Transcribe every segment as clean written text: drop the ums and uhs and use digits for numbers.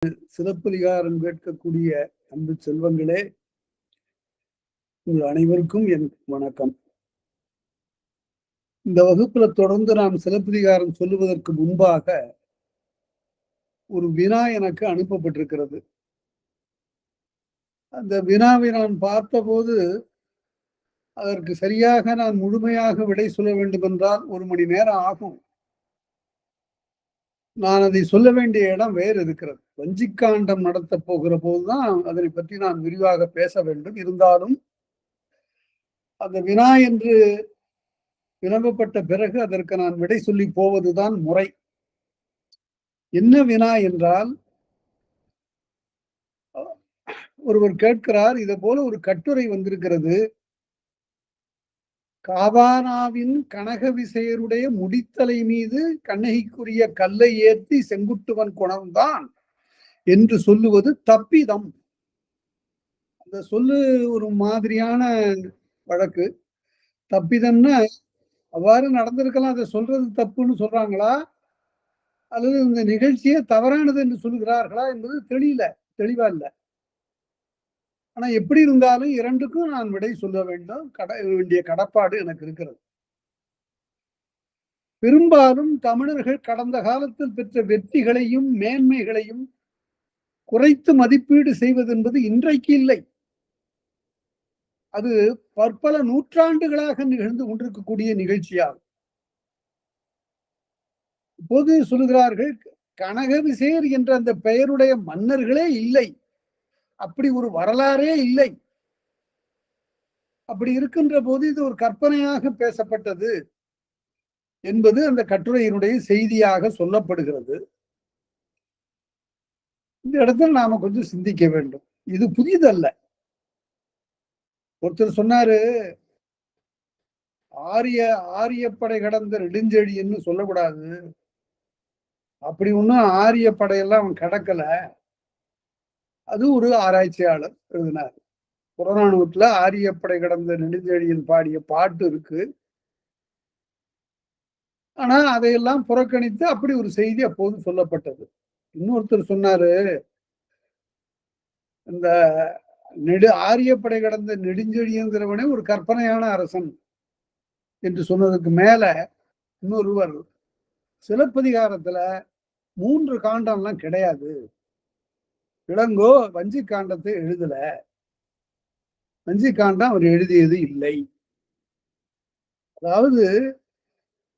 சிலப்பதிகாரம் கேட்கக்கூடிய அன்பு செல்வங்களே, உங்கள் அனைவருக்கும் என் வணக்கம். இந்த வகுப்புல தொடர்ந்து நாம் சிலப்பதிகாரம் சொல்லுவதற்கு முன்பாக ஒரு வினா எனக்கு அனுப்பப்பட்டிருக்கிறது. அந்த வினாவை நான் பார்த்தபோது அதற்கு சரியாக நான் முழுமையாக விடை சொல்ல வேண்டும் என்றால் 1 மணி நேரம் ஆகும். நான் அதை சொல்ல வேண்டிய இடம் வேறு இருக்கிறது. வஞ்சிக்காண்டம் நடத்த போகிற போதுதான் அதனை பற்றி நான் விரிவாக பேச வேண்டும். இருந்தாலும் அந்த வினா என்று வினவப்பட்ட பிறகு அதற்கு நான் விடை சொல்லி போவதுதான் முறை. என்ன வினா என்றால், ஒருவர் கேட்கிறார், இதை போல ஒரு கட்டுரை வந்திருக்கிறது, காவானாவின் கனக விசையருடைய முடித்தலை மீது கண்ணகிக்குரிய கல்லை ஏற்றி செங்குட்டுவன் குணம்தான் என்று சொல்லுவது தப்பிதம். அந்த சொல்லு ஒரு மாதிரியான வழக்கு. தப்பிதம்னா அவ்வாறு நடந்திருக்கலாம், அதை சொல்றது தப்புன்னு சொல்றாங்களா அல்லது இந்த நிகழ்ச்சியே தவறானது என்று சொல்லுகிறார்களா என்பது தெளிவா இல்லை. ஆனா எப்படி இருந்தாலும் இரண்டுக்கும் நான் விடை சொல்ல வேண்டும், வேண்டிய கடப்பாடு எனக்கு இருக்கிறது. பெரும்பாலும் தமிழர்கள் கடந்த காலத்தில் பெற்ற வெற்றிகளையும் மேன்மைகளையும் குறைத்து மதிப்பீடு செய்வது என்பது இன்றைக்கு இல்லை. அது பற்பல நூற்றாண்டுகளாக நிகழ்ந்து கொண்டிருக்கக்கூடிய நிகழ்ச்சியாகும். இப்போது சொல்லுகிறார்கள், கனக விசேர் என்ற அந்த பெயருடைய மன்னர்களே இல்லை, அப்படி ஒரு வரலாறே இல்லை. அப்படி இருக்கின்ற போது இது ஒரு கற்பனையாக பேசப்பட்டது என்பது அந்த கட்டுரையினுடைய செய்தியாக சொல்லப்படுகிறது. இந்த இடத்துல நாம கொஞ்சம் சிந்திக்க வேண்டும். இது புதிதல்ல. ஒருத்தர் சொன்னாரு, ஆரியப்படை கடந்த நெடுஞ்செழியன்னு சொல்லக்கூடாது, அப்படி ஒன்னும் ஆரிய படையெல்லாம் அவன் கடக்கல. அது ஒரு ஆராய்ச்சியாளர் எழுதினார். புறநானூற்றுல ஆரியப்படை கடந்த நெடுஞ்செழியன் பாடிய பாட்டு இருக்கு. ஆனா அதையெல்லாம் புறக்கணித்து அப்படி ஒரு செய்தி அப்போது சொல்லப்பட்டது. இன்னொருத்தர் சொன்னாரு, இந்த ஆரியப்படை கடந்த நெடுஞ்செழியங்கிறவனே ஒரு கற்பனையான அரசன் என்று சொன்னதுக்கு மேல இன்னொருவர், சிலப்பதிகாரத்துல 3 காண்டம்லாம் கிடையாது, இளங்கோ வஞ்சி காண்டத்தை எழுதல, வஞ்சி காண்டம் அவர் எழுதியது இல்லை. அதாவது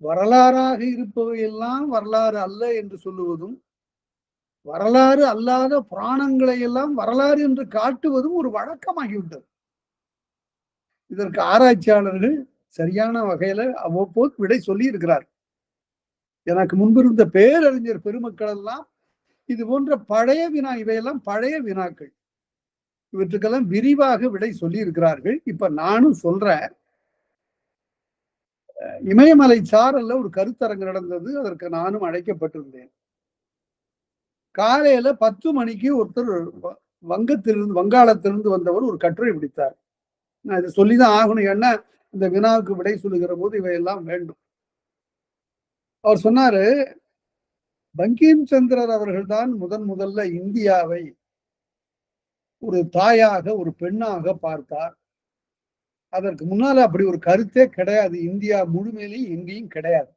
வரலாறாக இருப்பவையெல்லாம் வரலாறு அல்ல என்று சொல்லுவதும், வரலாறு அல்லாத புராணங்களை எல்லாம் வரலாறு என்று காட்டுவதும் ஒரு வழக்கமாகிவிட்டது. இதற்கு ஆராய்ச்சியாளர்கள் சரியான வகையில அவ்வப்போது விடை சொல்லி இருக்கிறார். எனக்கு முன்பிருந்த பேரறிஞர் பெருமக்கள் எல்லாம் இது போன்ற பழைய வினா, இவையெல்லாம் பழைய வினாக்கள், இவற்றுக்கெல்லாம் விரிவாக விடை சொல்லி இருக்கிறார்கள். இப்ப நானும் சொல்றேன். இமயமலை சாரல்ல ஒரு கருத்தரங்கு நடந்தது, அதற்கு நானும் அழைக்கப்பட்டிருந்தேன். காலையில 10 மணிக்கு ஒருத்தர் வங்காளத்திலிருந்து வந்தவர் ஒரு கட்டுரை பிடித்தார். நான் இதை சொல்லிதான் ஆகணும், ஏன்னா இந்த வினாவுக்கு விடை சொல்லுகிற போது இவையெல்லாம் வேண்டும். அவர் சொன்னாரு, பங்கிம் சந்திரர் அவர்கள் தான் முதல்ல இந்தியாவை ஒரு தாயாக, ஒரு பெண்ணாக பார்த்தார். அதற்கு முன்னால அப்படி ஒரு கருத்தே கிடையாது, இந்தியா முழுமையிலையும் எங்கேயும் கிடையாது.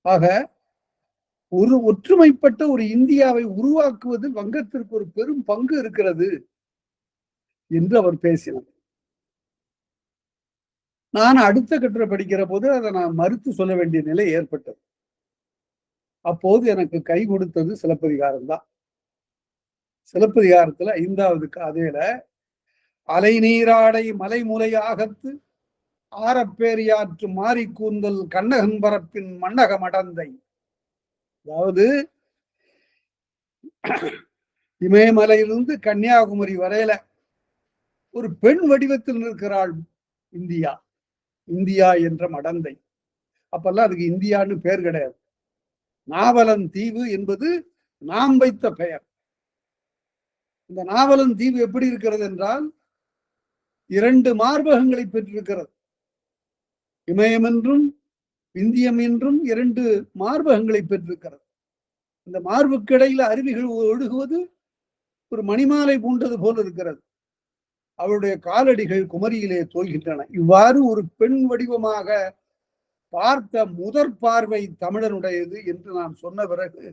ஆக ஒரு ஒற்றுமைப்பட்ட ஒரு இந்தியாவை உருவாக்குவதில் வங்கத்திற்கு ஒரு பெரும் பங்கு இருக்கிறது என்று அவர் பேசினார். நான் அடுத்த கட்டுரை படிக்கிற போது அதை நான் மறுத்து சொல்ல வேண்டிய நிலை ஏற்பட்டது. அப்போது எனக்கு கை கொடுத்தது சிலப்பதிகாரம் தான். சிலப்பதிகாரத்துல 5வது காதையில, அலை நீராடை மலைமுலை ஆகத்து ஆரப்பேரியாற்று மாறி கூந்தல் கண்ணகன் பரப்பின் மண்ணக மடந்தை. அதாவது இமயமலையிலிருந்து கன்னியாகுமரி வரையில ஒரு பெண் வடிவத்தில் இருக்கிறாள் இந்தியா என்ற மடந்தை. அப்பெல்லாம் அதுக்கு இந்தியான்னு பேர் கிடையாது. நாவலன் தீவு என்பது நாம் வைத்த பெயர். இந்த நாவலன் தீவு எப்படி இருக்கிறது என்றால் 2 மார்பகங்களை பெற்றிருக்கிறது. இமயம் என்றும் இந்தியம் என்றும் 2 மார்பகங்களை பெற்றிருக்கிறது. இந்த மார்புக்கு இடையில அருவிகள் ஒழுகுவது ஒரு மணிமாலை பூண்டது போல இருக்கிறது. அவருடைய காலடிகள் குமரியிலே தோல்கின்றன. இவ்வாறு ஒரு பெண் வடிவமாக பார்த்த முதற் பார்வை தமிழனுடையது என்று நான் சொன்ன பிறகு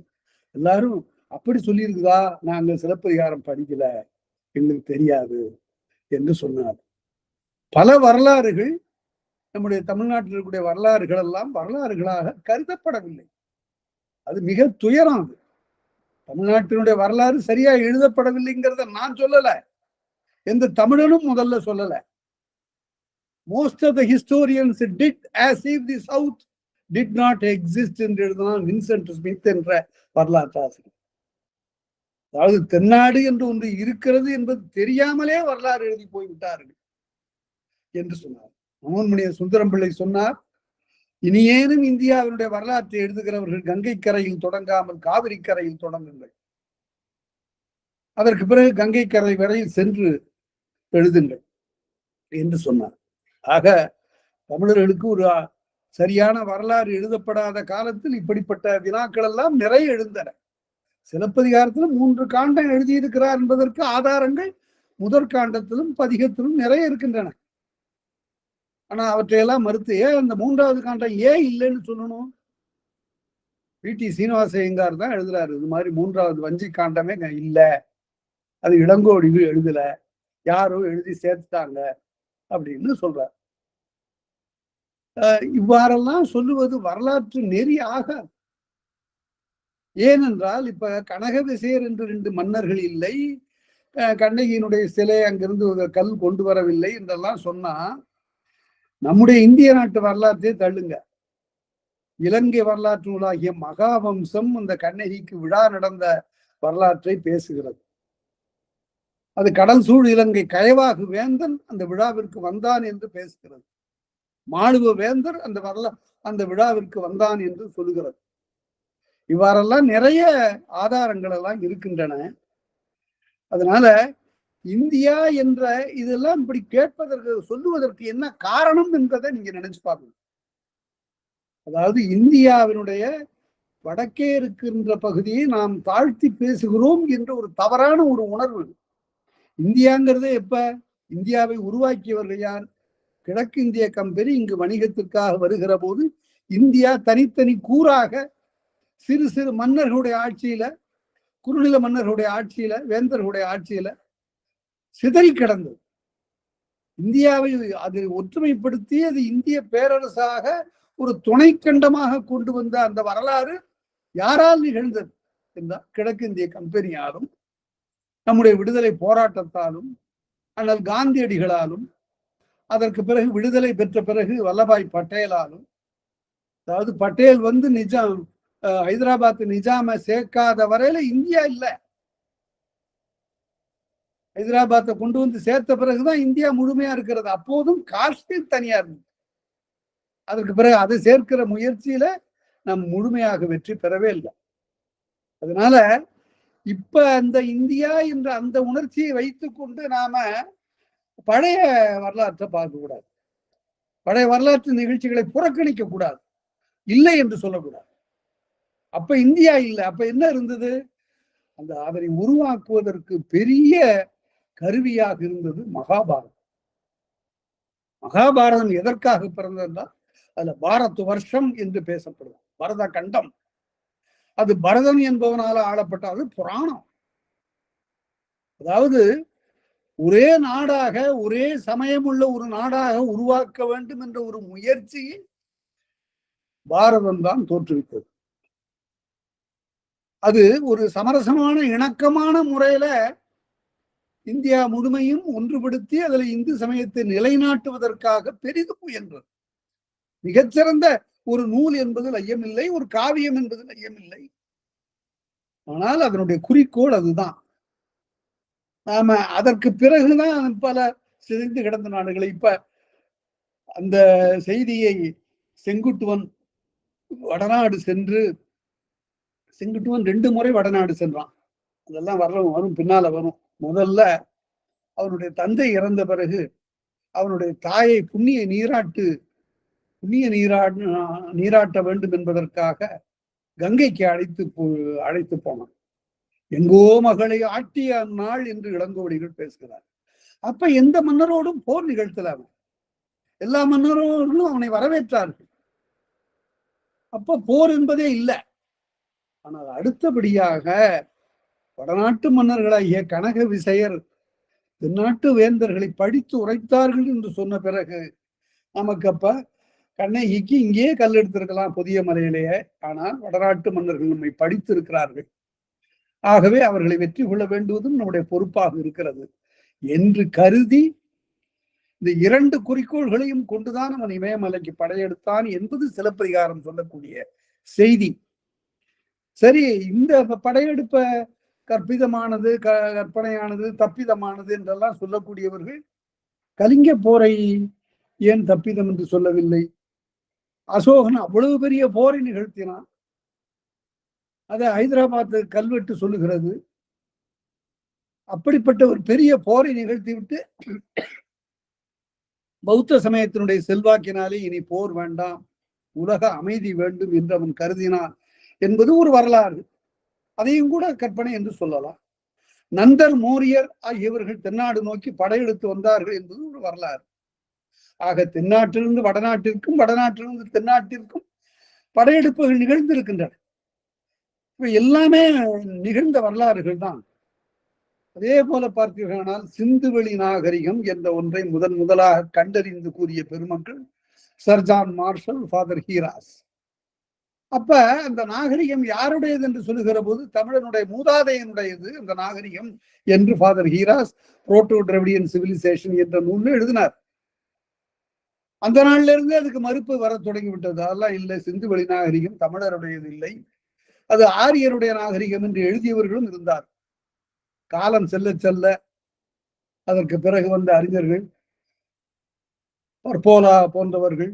எல்லாரும் அப்படி சொல்லியிருக்குதா, நாங்க சிலப்பதிகாரம் படிக்கல, எங்களுக்கு தெரியாது என்று சொன்னார். பல வரலாறுகள் நம்முடைய தமிழ்நாட்டில் இருக்கக்கூடிய வரலாறுகள் எல்லாம் வரலாறுகளாக கருதப்படவில்லை. அது மிக துயரம். அது தமிழ்நாட்டினுடைய வரலாறு சரியா எழுதப்படவில்லைங்கிறத நான் சொல்லல, எந்த தமிழனும் முதல்ல சொல்லல. Most of the historians did as if the South did not exist என்று எழுதினான் வின்சென்ட் ஸ்மித் என்ற வரலாற்று ஆசிரியர். அதாவது தென்னாடு என்று ஒன்று இருக்கிறது என்பது தெரியாமலே வரலாறு எழுதி போய்விட்டார்கள் என்று சொன்னார். மனோன்மணிய சுந்தரம் பிள்ளை சொன்னார், இனியேனும் இந்தியாவினுடைய வரலாற்றை எழுதுகிறவர்கள் கங்கை கரையில் தொடங்காமல் காவிரி கரையில் தொடங்குங்கள், அதற்கு பிறகு கங்கை கரை வரையில் சென்று எழுதுங்கள் என்று சொன்னார். ஆக தமிழர்களுக்கு ஒரு சரியான வரலாறு எழுதப்படாத காலத்தில் இப்படிப்பட்ட வினாக்கள் எல்லாம் நிறைய எழுந்தன. சிலப்பதிகாரத்திலும் 3 காண்டம் எழுதியிருக்கிறார் என்பதற்கு ஆதாரங்கள் முதற் காண்டத்திலும் பதிகத்திலும் நிறைய இருக்கின்றன. ஆனா அவற்றையெல்லாம் மறுத்து அந்த 3வது காண்டம் ஏன் இல்லைன்னு சொல்லணும்? வி.டி. சீனிவாச ஐயங்கார் தான் எழுதுறாரு, இது மாதிரி 3வது வஞ்சி காண்டமே இல்லை, அது இளங்கோடிவு எழுதல, யாரோ எழுதி சேர்த்துட்டாங்க அப்படின்னு சொல்றார். இவ்வாறெல்லாம் சொல்லுவது வரலாற்று நெறி ஆகாது. ஏனென்றால் இப்ப கனக விசயர் என்று 2 மன்னர்கள் இல்லை, கண்ணகியினுடைய சிலை அங்கிருந்து கல் கொண்டு வரவில்லை என்றெல்லாம் சொன்னா நம்முடைய இந்திய நாட்டு வரலாற்றை தள்ளுங்க. இலங்கை வரலாற்று நூலாகிய மகாவம்சம் அந்த கண்ணகிக்கு விழா நடந்த வரலாற்றை பேசுகிறது. அது கடல் சூழ் இலங்கை கயவாகு வேந்தன் அந்த விழாவிற்கு வந்தான் என்று பேசுகிறது. மாளுவ வேந்தர் அந்த விழாவிற்கு வந்தான் என்று சொல்லுகிறது. இவ்வாறெல்லாம் நிறைய ஆதாரங்கள் எல்லாம் இருக்கின்றன. அதனால இந்தியா என்ற இதெல்லாம் இப்படி கேட்பதற்கு சொல்லுவதற்கு என்ன காரணம் என்பதை நீங்க நினைச்சு பார்க்கணும். அதாவது இந்தியாவினுடைய வடக்கே இருக்கின்ற பகுதியை நாம் தாழ்த்தி பேசுகிறோம் என்ற ஒரு தவறான ஒரு உணர்வு. இந்தியாங்கிறது எப்ப இந்தியாவை உருவாக்கியவர்கள் யார்? கிழக்கு இந்திய கம்பெனி இங்கு வணிகத்திற்காக வருகிற போது இந்தியா தனித்தனி கூறாக சிறு சிறு மன்னர்களுடைய ஆட்சியில, குறுநில மன்னர்களுடைய ஆட்சியில, வேந்தர்களுடைய ஆட்சியில சிதறி கிடந்தது. இந்தியாவை அது ஒற்றுமைப்படுத்தி அது இந்திய பேரரசாக ஒரு துணைக்கண்டமாக கொண்டு வந்த அந்த வரலாறு யாரால் நிகழ்ந்தது என்றால் கிழக்கு இந்திய கம்பெனியாலும் நம்முடைய விடுதலை போராட்டத்தாலும் ஆனால் காந்தியடிகளாலும் அதற்கு பிறகு விடுதலை பெற்ற பிறகு வல்லபாய் பட்டேலாலும். அதாவது பட்டேல் நிஜாம் ஹைதராபாத் நிஜாம சேர்க்காத வரையில இந்தியா இல்லை. ஹைதராபாத்தை கொண்டு வந்து சேர்த்த பிறகுதான் இந்தியா முழுமையா இருக்கிறது. அப்போதும் காஷ்மீர் தனியா இருந்தது. அதற்கு பிறகு அதை சேர்க்கிற முயற்சியில நம் முழுமையாக வெற்றி பெறவே இல்லை. அதனால இப்ப அந்த இந்தியா என்ற அந்த உணர்ச்சியை வைத்துக் கொண்டு நாம பழைய வரலாற்றை பார்க்க கூடாது, பழைய வரலாற்று நிகழ்ச்சிகளை புறக்கணிக்க கூடாது, இல்லை என்று சொல்லக்கூடாது. அப்ப இந்தியா இல்லை, அப்ப என்ன இருந்தது? அதனை உருவாக்குவதற்கு பெரிய கருவியாக இருந்தது மகாபாரதம். மகாபாரதம் எதற்காக பிறந்ததுன்னா அதுல பாரத் வருஷம் என்று பேசப்படுது, பரத கண்டம். அது பரதன் என்பவனால ஆளப்பட்டது புராணம். அதாவது ஒரே நாடாக ஒரே சமயம் உள்ள ஒரு நாடாக உருவாக்க வேண்டும் என்ற ஒரு முயற்சியை பாரதம் தான் தோற்றுவித்தது. அது ஒரு சமரசமான இணக்கமான முறையில இந்தியா முழுமையும் ஒன்றுபடுத்தி அதில் இந்து சமயத்தை நிலைநாட்டுவதற்காக பெரிதும் முயன்றது. மிகச்சிறந்த ஒரு நூல் என்பதில் ஐயமில்லை, ஒரு காவியம் என்பதில் ஐயமில்லை. ஆனால் அதனுடைய குறிக்கோள் அதுதான். நாம அதற்கு பிறகுதான் பல சிதைந்து கிடந்த நாடுகளை இப்ப அந்த செய்தியை செங்குட்டுவன் வடநாடு சென்று, செங்குட்டுவன் 2 முறை வடநாடு சென்றான். அதெல்லாம் வரும் பின்னால வரும். முதல்ல அவனுடைய தந்தை இறந்த பிறகு அவனுடைய தாயை புண்ணிய நீராட்ட வேண்டும் என்பதற்காக கங்கைக்கு அழைத்து போனான். எங்கோ மகளை ஆட்டிய அந்நாள் என்று இளங்கோவடிகள் பேசுகிறார். அப்ப எந்த மன்னரோடும் போர் நிகழ்த்தல அவன். எல்லா மன்னரோடும் அவனை வரவேற்றார்கள். அப்ப போர் என்பதே இல்லை. ஆனால் அடுத்தபடியாக வடநாட்டு மன்னர்களாகிய கனக விசயர் தென்னாட்டு வேந்தர்களை படித்து உரைத்தார்கள் என்று சொன்ன பிறகு நமக்கு அப்ப கண்ணகிக்கு இங்கேயே கல் எடுத்திருக்கலாம் புதிய மலையிலேயே. ஆனால் வடநாட்டு மன்னர்கள் நம்மை படித்து இருக்கிறார்கள், ஆகவே அவர்களை வெற்றி கொள்ள வேண்டுவதும் நம்முடைய பொறுப்பாக இருக்கிறது என்று கருதி இந்த இரண்டு குறிக்கோள்களையும் கொண்டுதான் அவன் இமயமலைக்கு படையெடுத்தான் என்பது சிலப்பதிகாரம் சொல்லக்கூடிய செய்தி. சரி, இந்த படையெடுப்ப கற்பிதமானது, கற்பனையானது, தப்பிதமானது என்றெல்லாம் சொல்லக்கூடியவர்கள் கலிங்க போரை ஏன் தப்பிதம் என்று சொல்லவில்லை? அசோகன் அவ்வளவு பெரிய போரை நிகழ்த்தினான். அதை ஹைதராபாத் கல்வெட்டு சொல்லுகிறது. அப்படிப்பட்ட ஒரு பெரிய போரை நிகழ்த்திவிட்டு பௌத்த சமயத்தினுடைய செல்வாக்கினாலே இனி போர் வேண்டாம், உலக அமைதி வேண்டும் என்று அவன் கருதினான் என்பது ஒரு வரலாறு. அதையும் கூட கற்பனை என்று சொல்லலாம். நந்தர், மோரியர் ஆகியவர்கள் தென்னாடு நோக்கி படையெடுத்து வந்தார்கள் என்பது ஒரு வரலாறு. ஆக தென்னாட்டிலிருந்து வடநாட்டிற்கும், வடநாட்டிலிருந்து தென்னாட்டிற்கும் படையெடுப்புகள் நிகழ்ந்திருக்கின்றன. எல்லாமே நிகழ்ந்த வரலாறுகள் தான். அதே போல பார்த்தீர்களானால் சிந்துவெளி நாகரிகம் என்ற ஒன்றை முதலாக கண்டறிந்து கூறிய பெருமக்கள் sir John Marshall, father Heras. அப்ப அந்த நாகரிகம் யாருடையது என்று சொல்லுகிற போது தமிழனுடைய மூதாதையனுடையது அந்த நாகரிகம் என்று father Heras proto Dravidian civilisation என்ற நூலில் எழுதினார். அந்த நாள்ல இருந்தே அதுக்கு மறுப்பு வர தொடங்கிவிட்டது. அதெல்லாம் இல்லை, சிந்துவெளி நாகரிகம் தமிழருடையது இல்லை, அது ஆரியருடைய நாகரிகம் என்று எழுதியவர்களும் இருந்தார். காலம் செல்ல செல்ல அதற்கு பிறகு வந்த அறிஞர்கள், பர்போலா போன்றவர்கள்,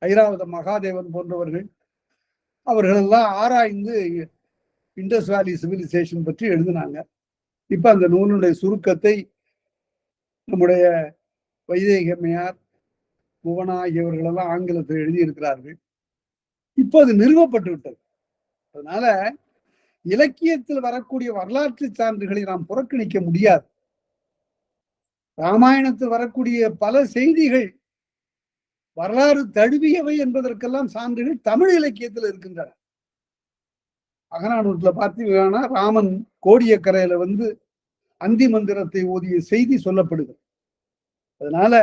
ஐராவத மகாதேவன் போன்றவர்கள், அவர்களெல்லாம் ஆராய்ந்து இண்டஸ் வேலி சிவிலைசேஷன் பற்றி எழுதினாங்க. இப்ப அந்த நூலுடைய சுருக்கத்தை நம்முடைய வைதேகம்மையார், புவனா ஆகியவர்களெல்லாம் ஆங்கிலத்தில் எழுதியிருக்கிறார்கள். இப்போ அது நிறுவப்பட்டு விட்டது. அதனால இலக்கியத்தில் வரக்கூடிய வரலாற்று சான்றுகளை நாம் புறக்கணிக்க முடியாது. ராமாயணத்தில் வரக்கூடிய பல செய்திகள் வரலாறு தழுவியவை என்பதற்கெல்லாம் சான்றுகள் தமிழ் இலக்கியத்தில் இருக்கின்றன. அகநானூற்றுல பார்த்தீங்கன்னா ராமன் கோடியக்கரையில அந்தி மந்திரத்தை ஓதிய செய்தி சொல்லப்படுகிறது. அதனால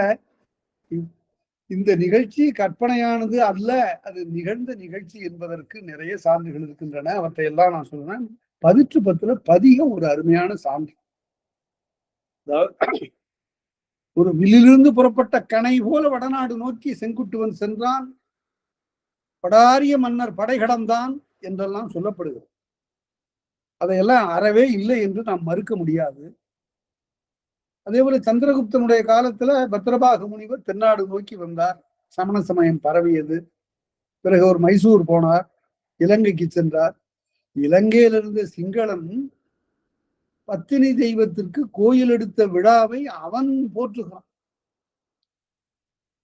இந்த நிகழ்ச்சி கற்பனையானது அல்ல, அது நிகழ்ந்த நிகழ்ச்சி என்பதற்கு நிறைய சான்றுகள் இருக்கின்றன. அவற்றை எல்லாம் நான் சொல்றேன். 10:10 பதிகம் ஒரு அருமையான சான்று. ஒரு வில்லிலிருந்து புறப்பட்ட கணை போல வடநாடு நோக்கி செங்குட்டுவன் சென்றான், படாரிய மன்னர் படை கடந்தான் என்றெல்லாம் சொல்லப்படுகிறது. அதையெல்லாம் அறவே இல்லை என்று நாம் மறுக்க முடியாது. அதே போல சந்திரகுப்தனுடைய காலத்துல பத்ரபாக முனிவர் தென்னாடு நோக்கி வந்தார், சமண சமயம் பரவியது. பிறகு ஒரு மைசூர் போனார், இலங்கைக்கு சென்றார். இலங்கையிலிருந்த சிங்களன் பத்தினி தெய்வத்திற்கு கோயில் எடுத்த விழாவை அவன் போற்றுகிறான்.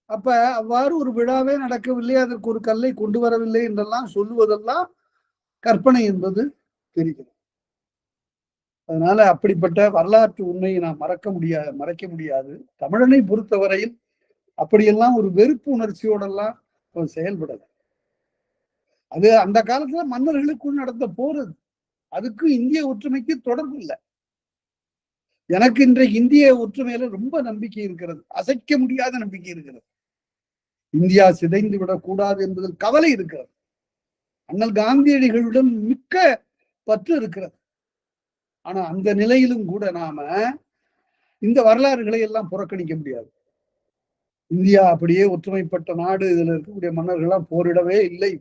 அப்ப அவ்வாறு ஒரு விழாவே நடக்கவில்லை, அதற்கு ஒரு கல்லை கொண்டு வரவில்லை என்றெல்லாம் சொல்லுவதெல்லாம் கற்பனை என்பது தெரிகிறது. அதனால அப்படிப்பட்ட வரலாற்று உண்மையை நாம் மறைக்க முடியாது. தமிழனை பொறுத்தவரையில் அப்படியெல்லாம் ஒரு வெறுப்பு உணர்ச்சியோடெல்லாம் செயல்படல. அது அந்த காலத்துல மன்னர்களுக்குள் நடந்த போர். அதுக்கு இந்திய ஒற்றுமைக்கு தொடர்பு இல்லை. எனக்கு இன்றைக்கு இந்திய ஒற்றுமையில ரொம்ப நம்பிக்கை இருக்கிறது, அசைக்க முடியாத நம்பிக்கை இருக்கிறது. இந்தியா சிதைந்து விடக்கூடாது என்பதில் கவலை இருக்கிறது. அண்ணல் காந்தியடிகளுடன் மிக்க பற்று இருக்கிறது. ஆனா அந்த நிலையிலும் கூட நாம இந்த வரலாறுகளை எல்லாம் புறக்கணிக்க முடியாது. இந்தியா அப்படியே ஒற்றுமைப்பட்ட நாடு, இதுல இருக்கக்கூடிய மன்னர்கள்லாம் போரிடவே இல்லை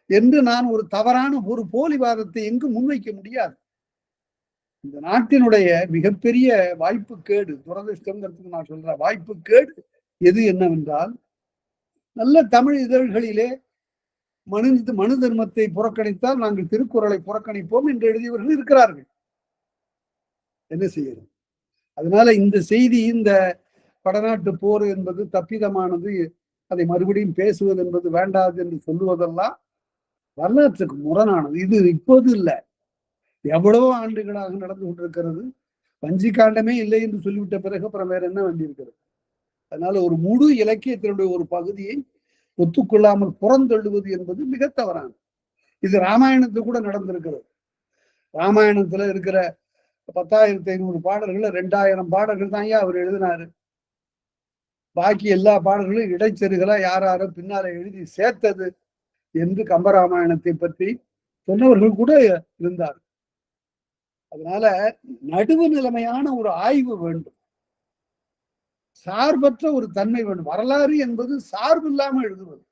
என்று நான் ஒரு தவறான ஒரு போலிவாதத்தை எங்கும் முன்வைக்க முடியாது. இந்த நாட்டினுடைய மிகப்பெரிய வாய்ப்பு கேடு, துரதிருஷ்டங்கிறதுக்கு நான் சொல்றேன், வாய்ப்பு கேடு எது என்னவென்றால், நல்ல தமிழ் இதழ்களிலே மனு தர்மத்தை புறக்கணித்தால் நாங்கள் திருக்குறளை புறக்கணிப்போம் என்று எழுதியவர்கள் இருக்கிறார்கள். என்ன செய்யணும்? அதனால இந்த செய்தி, இந்த வடநாட்டு போர் என்பது தப்பிதமானது, அதை மறுபடியும் பேசுவது என்பது வேண்டாது என்று சொல்லுவதெல்லாம் வரலாற்றுக்கு முரணானது. இது இப்போது இல்ல, எவ்வளவோ ஆண்டுகளாக நடந்து கொண்டிருக்கிறது. வஞ்சிக்காண்டமே இல்லை என்று சொல்லிவிட்ட பிறகு அப்புறம் வேற என்ன வேண்டி இருக்கிறது? அதனால ஒரு முழு இலக்கியத்தினுடைய ஒரு பகுதியை ஒத்துக்கொள்ளாமல் புறந்தள்ளுவது என்பது மிக தவறானது. இது ராமாயணத்துக்கு கூட நடந்திருக்கிறது. ராமாயணத்துல இருக்கிற 10,500 பாடல்கள் 2000 பாடல்கள் தான் அவர் எழுதினாரு. பாக்கி எல்லா பாடல்களும் இடைச்செருகளா யாரும் பின்னால எழுதி சேர்த்தது என்று கம்பராமாயணத்தை பற்றி சொன்னவர்கள் கூட இருந்தார். அதனால நடுவு நிலைமையான ஒரு ஆய்வு வேண்டும், சார்பற்ற ஒரு தன்மை வேண்டும். வரலாறு என்பது சார்பு இல்லாமல் எழுதுவது.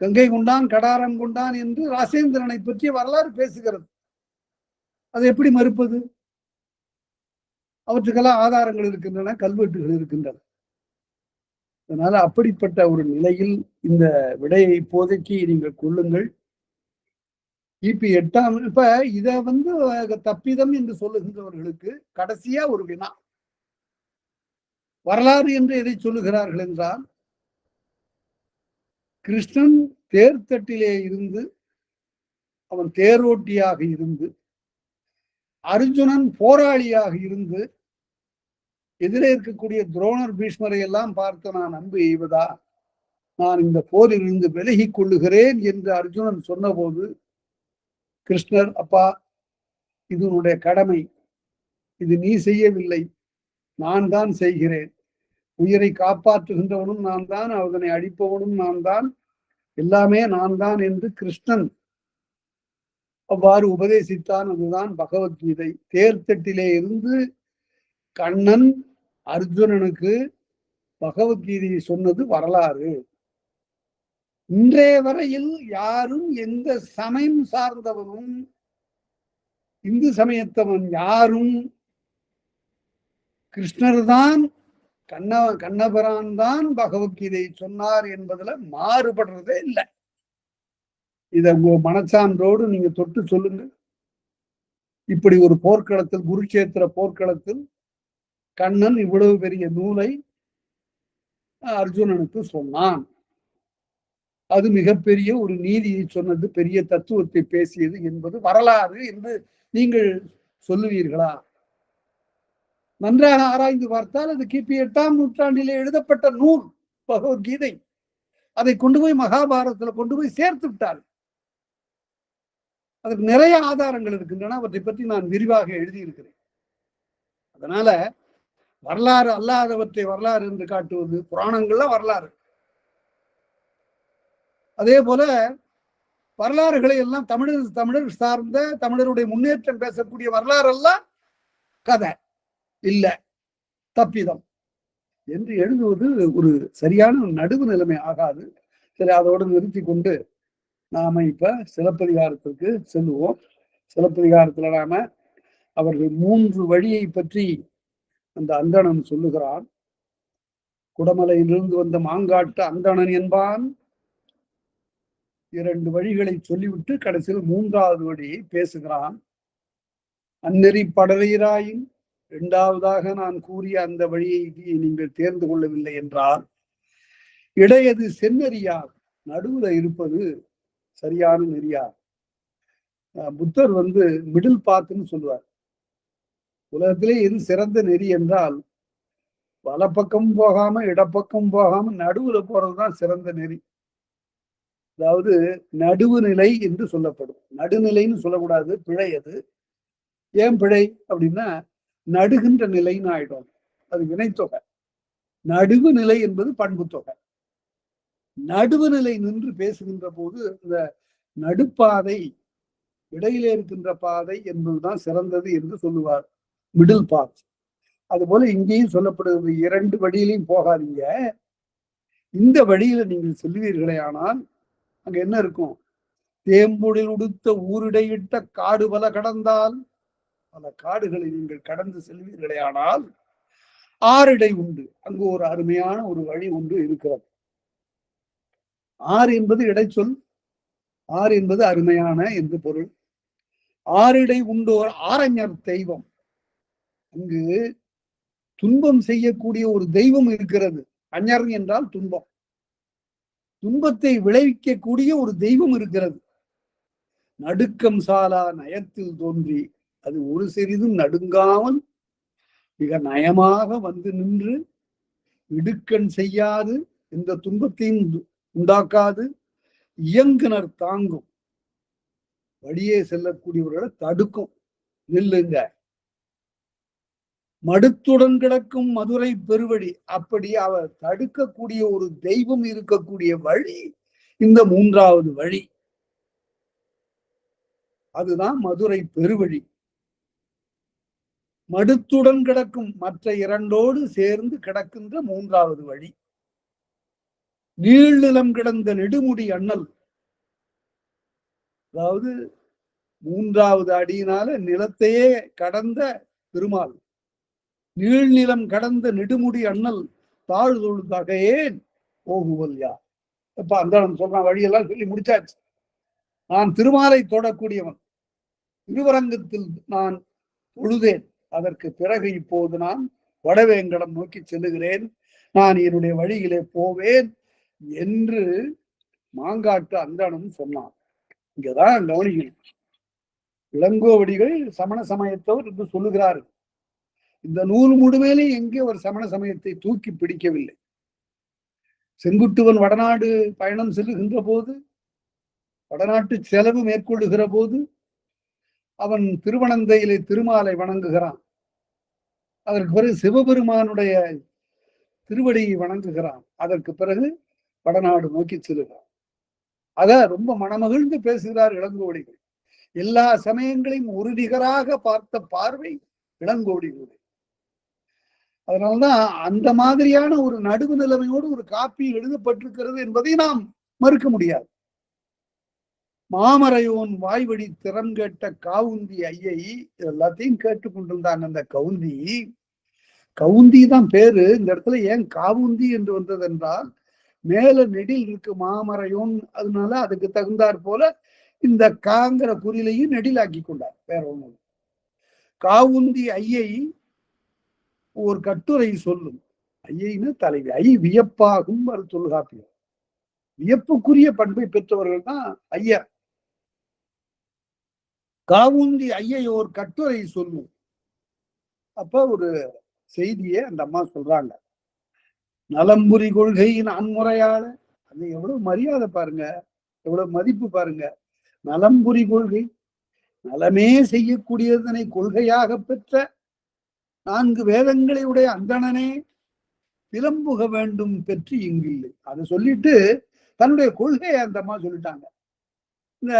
கங்கை கொண்டான் கடாரம் கொண்டான் என்று ராசேந்திரனை பற்றிய வரலாறு பேசுகிறது. அதை எப்படி மறுப்பது? அவற்றுக்கெல்லாம் ஆதாரங்கள் இருக்கின்றன, கல்வெட்டுகள் இருக்கின்றன. அதனால அப்படிப்பட்ட ஒரு நிலையில் இந்த விடையை இப்போதைக்கு நீங்கள் கொள்ளுங்கள். கிபி 8ஆம் இப்ப இத தப்பிதம் என்று சொல்லுகின்றவர்களுக்கு கடைசியா ஒரு வினா, வரலாறு என்று எதை சொல்லுகிறார்கள் என்றால், கிருஷ்ணன் தேர்தட்டிலே இருந்து அவன் தேரோட்டியாக இருந்து, அர்ஜுனன் போராளியாக இருந்து, எதிரே இருக்கக்கூடிய துரோணர் பீஷ்மரை எல்லாம் பார்த்து நான் அன்பு எய்வதா, நான் இந்த போரில் இருந்து விலகிக் கொள்ளுகிறேன் என்று அர்ஜுனன் சொன்னபோது கிருஷ்ணர், அப்பா இது உன்னுடைய கடமை, இது நீ செய்யவில்லை, நான் தான் செய்கிறேன், உயிரை காப்பாற்றுகின்றவனும் நான் தான், அவனை அழிப்பவனும் நான் தான், எல்லாமே நான் தான் என்று கிருஷ்ணன் அவ்வாறு உபதேசித்தான். அதுதான் பகவத்கீதை. தேர்தட்டிலே இருந்து கண்ணன் அர்ஜுனனுக்கு பகவத்கீதையை சொன்னது வரலாறு. இன்றைய வரையில் யாரும் எந்த சமயம் சார்ந்தவனும் இந்து சமயத்தவன் யாரும் கிருஷ்ணர் தான் கண்ணபிரான் தான் பகவத்கீதை சொன்னார் என்பதுல மாறுபடுறதே இல்லை. இத உங்க மனச்சான்றோடு நீங்க தொட்டு சொல்லுங்க. இப்படி ஒரு போர்க்களத்தில், குருட்சேத்திர போர்க்களத்தில் கண்ணன் இவ்வளவு பெரிய நூலை அர்ஜுனனுக்கு சொன்னான். அது மிகப்பெரிய ஒரு நீதியை சொன்னது, பெரிய தத்துவத்தை பேசியது என்பது வரலாறு என்று நீங்கள் சொல்லுவீர்களா? நன்றாக ஆராய்ந்து பார்த்தால் அது கிபி 8ஆம் நூற்றாண்டிலே எழுதப்பட்ட நூல் பகவத்கீதை. அதை கொண்டு போய் மகாபாரதத்துல கொண்டு போய் சேர்த்து விட்டார். அதற்கு நிறைய ஆதாரங்கள் இருக்கின்றன, அவற்றை பற்றி நான் விரிவாக எழுதியிருக்கிறேன். அதனால வரலாறு அல்லாதவற்றை வரலாறு என்று காட்டுவது, புராணங்கள்ல வரலாறு. அதே போல வரலாறுகளை எல்லாம் தமிழர் சார்ந்த, தமிழருடைய முன்னேற்றம் பேசக்கூடிய வரலாறு எல்லாம் கதை இல்ல, தப்பிதம் என்று எழுதுவது ஒரு சரியான நடுவு நிலைமை ஆகாது. சரி, அதோடு நிறுத்தி கொண்டு நாம இப்ப சிலப்பதிகாரத்திற்கு செல்லுவோம். சிலப்பதிகாரத்துல நாம அவர்கள் 3 வழியை பற்றி அந்த அந்தணன் சொல்லுகிறான். குடமலையிலிருந்து வந்த மாங்காட்டு அந்தணன் என்பான். 2 வழிகளை சொல்லிவிட்டு கடைசியில் 3வது வழியை பேசுகிறான். அந்நெறி படலையிராயின், 2வதாக நான் கூறிய அந்த வழியை நீங்கள் தேர்ந்து கொள்ளவில்லை என்றால், இடையது செந்நெறியார், நடுவுல இருப்பது சரியான நெறியார். புத்தர் மிடில் பாத்துன்னு சொல்லுவார். உலகத்திலே எது சிறந்த நெறி என்றால், வல பக்கம் போகாம இடப்பக்கம் போகாம நடுவுல போறதுதான் சிறந்த நெறி. அதாவது நடுவு நிலை என்று சொல்லப்படும். நடுநிலைன்னு சொல்லக்கூடாது, பிழை அது. ஏன் பிழை அப்படின்னா, நடுகின்ற நிலைன்னு ஆயிடும், அது வினைத்தொகை. நடுவு நிலை என்பது பண்பு தொகை. நடுவு நிலை நின்று பேசுகின்ற போது இந்த நடுப்பாதை, இடையிலே இருக்கின்ற பாதை என்பதுதான் சிறந்தது என்று சொல்லுவார், மிடில் பாத். அதுபோல இங்கேயும் சொல்லப்படுகிறது, 2 வழியிலையும் போகாதீங்க, இந்த வழியில நீங்கள் செல்வீர்களே ஆனால் அங்க என்ன இருக்கும்? தேம்புடில் உடுத்த ஊரிடையிட்ட காடு பல கடந்தால், பல காடுகளை நீங்கள் கடந்து செல்வீர்களே ஆனால் ஆறிடை உண்டு, அங்கு ஒரு அருமையான ஒரு வழி ஒன்று இருக்கிறது. ஆறு என்பது இடைச்சொல், ஆறு என்பது அருமையான என்று பொருள். ஆறிடை உண்டோர் ஆரஞர் தெய்வம், அங்கு துன்பம் செய்யக்கூடிய ஒரு தெய்வம் இருக்கிறது. அஞர் என்றால் துன்பம். துன்பத்தை விளைவிக்கக்கூடிய ஒரு தெய்வம் இருக்கிறது. நடுக்கம் சாலா நயத்தில் தோன்றி அது ஒரு சிறிதும் நடுங்காமல் மிக நயமாக வந்து நின்று இடுக்கண் செய்யாது இந்த துன்பத்தையும் உண்டாக்காது இயங்குனர் தாங்கும் வழியே செல்லக்கூடியவர்களை தடுக்கும். நில்லுங்க. மடுத்துடன் கிடக்கும் மதுரை பெருவழி. அப்படி அவர் தடுக்கக்கூடிய ஒரு தெய்வம் இருக்கக்கூடிய வழி இந்த மூன்றாவது வழி. அதுதான் மதுரை பெருவழி. மடுத்துடன் கிடக்கும் மற்ற இரண்டோடு சேர்ந்து கிடக்கின்ற மூன்றாவது வழி. நீள்நிலம் கிடந்த நெடுமுடி அண்ணல். அதாவது மூன்றாவது அடியினால நிலத்தையே கடந்த திருமால். நீள்நிலம் கடந்த நெடுமுடி அண்ணல் தாழ்தொழு தகையேன் போகுவல் யார். இப்ப அந்த சொல்றான், வழியெல்லாம் சொல்லி முடிச்சாச்சு. நான் திருமாலை தொடக்கூடியவன். திருவரங்கத்தில் நான் தொழுதேன். அதற்கு பிறகு இப்போது நான் வடவேங்கடம் நோக்கி செல்லுகிறேன். நான் என்னுடைய வழியிலே போவேன் என்று மாங்காட்டு அந்தணன் சொன்னான். இங்கதான் கவனிக்கணும். இளங்கோவடிகள் சமண சமயத்தவர் என்று சொல்லுகிறார்கள். இந்த நூல் முழுமையிலே எங்கே ஒரு சமண சமயத்தை தூக்கி பிடிக்கவில்லை. செங்குட்டுவன் வடநாடு பயணம் செல்லுகின்ற போது, வடநாட்டு செலவு மேற்கொள்ளுகிற போது அவன் திருவனந்தையிலே திருமாலை வணங்குகிறான். அதற்கு பிறகு சிவபெருமானுடைய திருவடியை வணங்குகிறான். அதற்கு பிறகு வடநாடு நோக்கி செல்லுகிறான். அத ரொம்ப மனமகிழ்ந்து பேசுகிறார் இளங்கோவடிகள். எல்லா சமயங்களையும் ஒரு நிகராக பார்த்த பார்வை இளங்கோவடிகள். அதனால்தான் அந்த மாதிரியான ஒரு நடுவு நிலைமையோடு ஒரு காப்பி எழுதப்பட்டிருக்கிறது என்பதை நாம் மறுக்க முடியாது. மாமரையோன் வாய்வழி திறம் கேட்ட காவுந்தி ஐயை எல்லாத்தையும் கேட்டுக்கொண்டிருந்தாங்க. அந்த கவுந்தி தான் பேரு. இந்த இடத்துல ஏன் காவுந்தி என்று வந்தது என்றால், மேல நெடில் இருக்கு மாமரையோன், அதனால அதுக்கு தகுந்தாற் போல இந்த காங்கிற குறிலையும் நெடிலாக்கி கொண்டார். வேற ஒண்ணு. காவுந்தி ஐயை ஒரு கட்டுரை சொல்லும். ஐயைன்னு தலைவி. ஐ வியப்பாகும் அது தொல்காப்பியம். வியப்புக்குரிய பண்பை பெற்றவர்கள் தான் ஐயா. காவுந்தி ஐயை ஒரு கட்டுரை சொல்லும். அப்ப ஒரு செய்தியை அந்த அம்மா சொல்றாங்க. நலம்புரி கொள்கை நான்முறையாள. அது எவ்வளவு மரியாதை பாருங்க, எவ்வளவு மதிப்பு பாருங்க. நலம்புரி கொள்கை, நலமே செய்யக்கூடியதனை கொள்கையாக பெற்ற 4 வேதங்களை உடைய அந்தணனே விளம்புக வேண்டும் பெற்று இங்கில்லை. அதை சொல்லிட்டு தன்னுடைய கொள்கையை அந்த அம்மா சொல்லிட்டாங்க. இந்த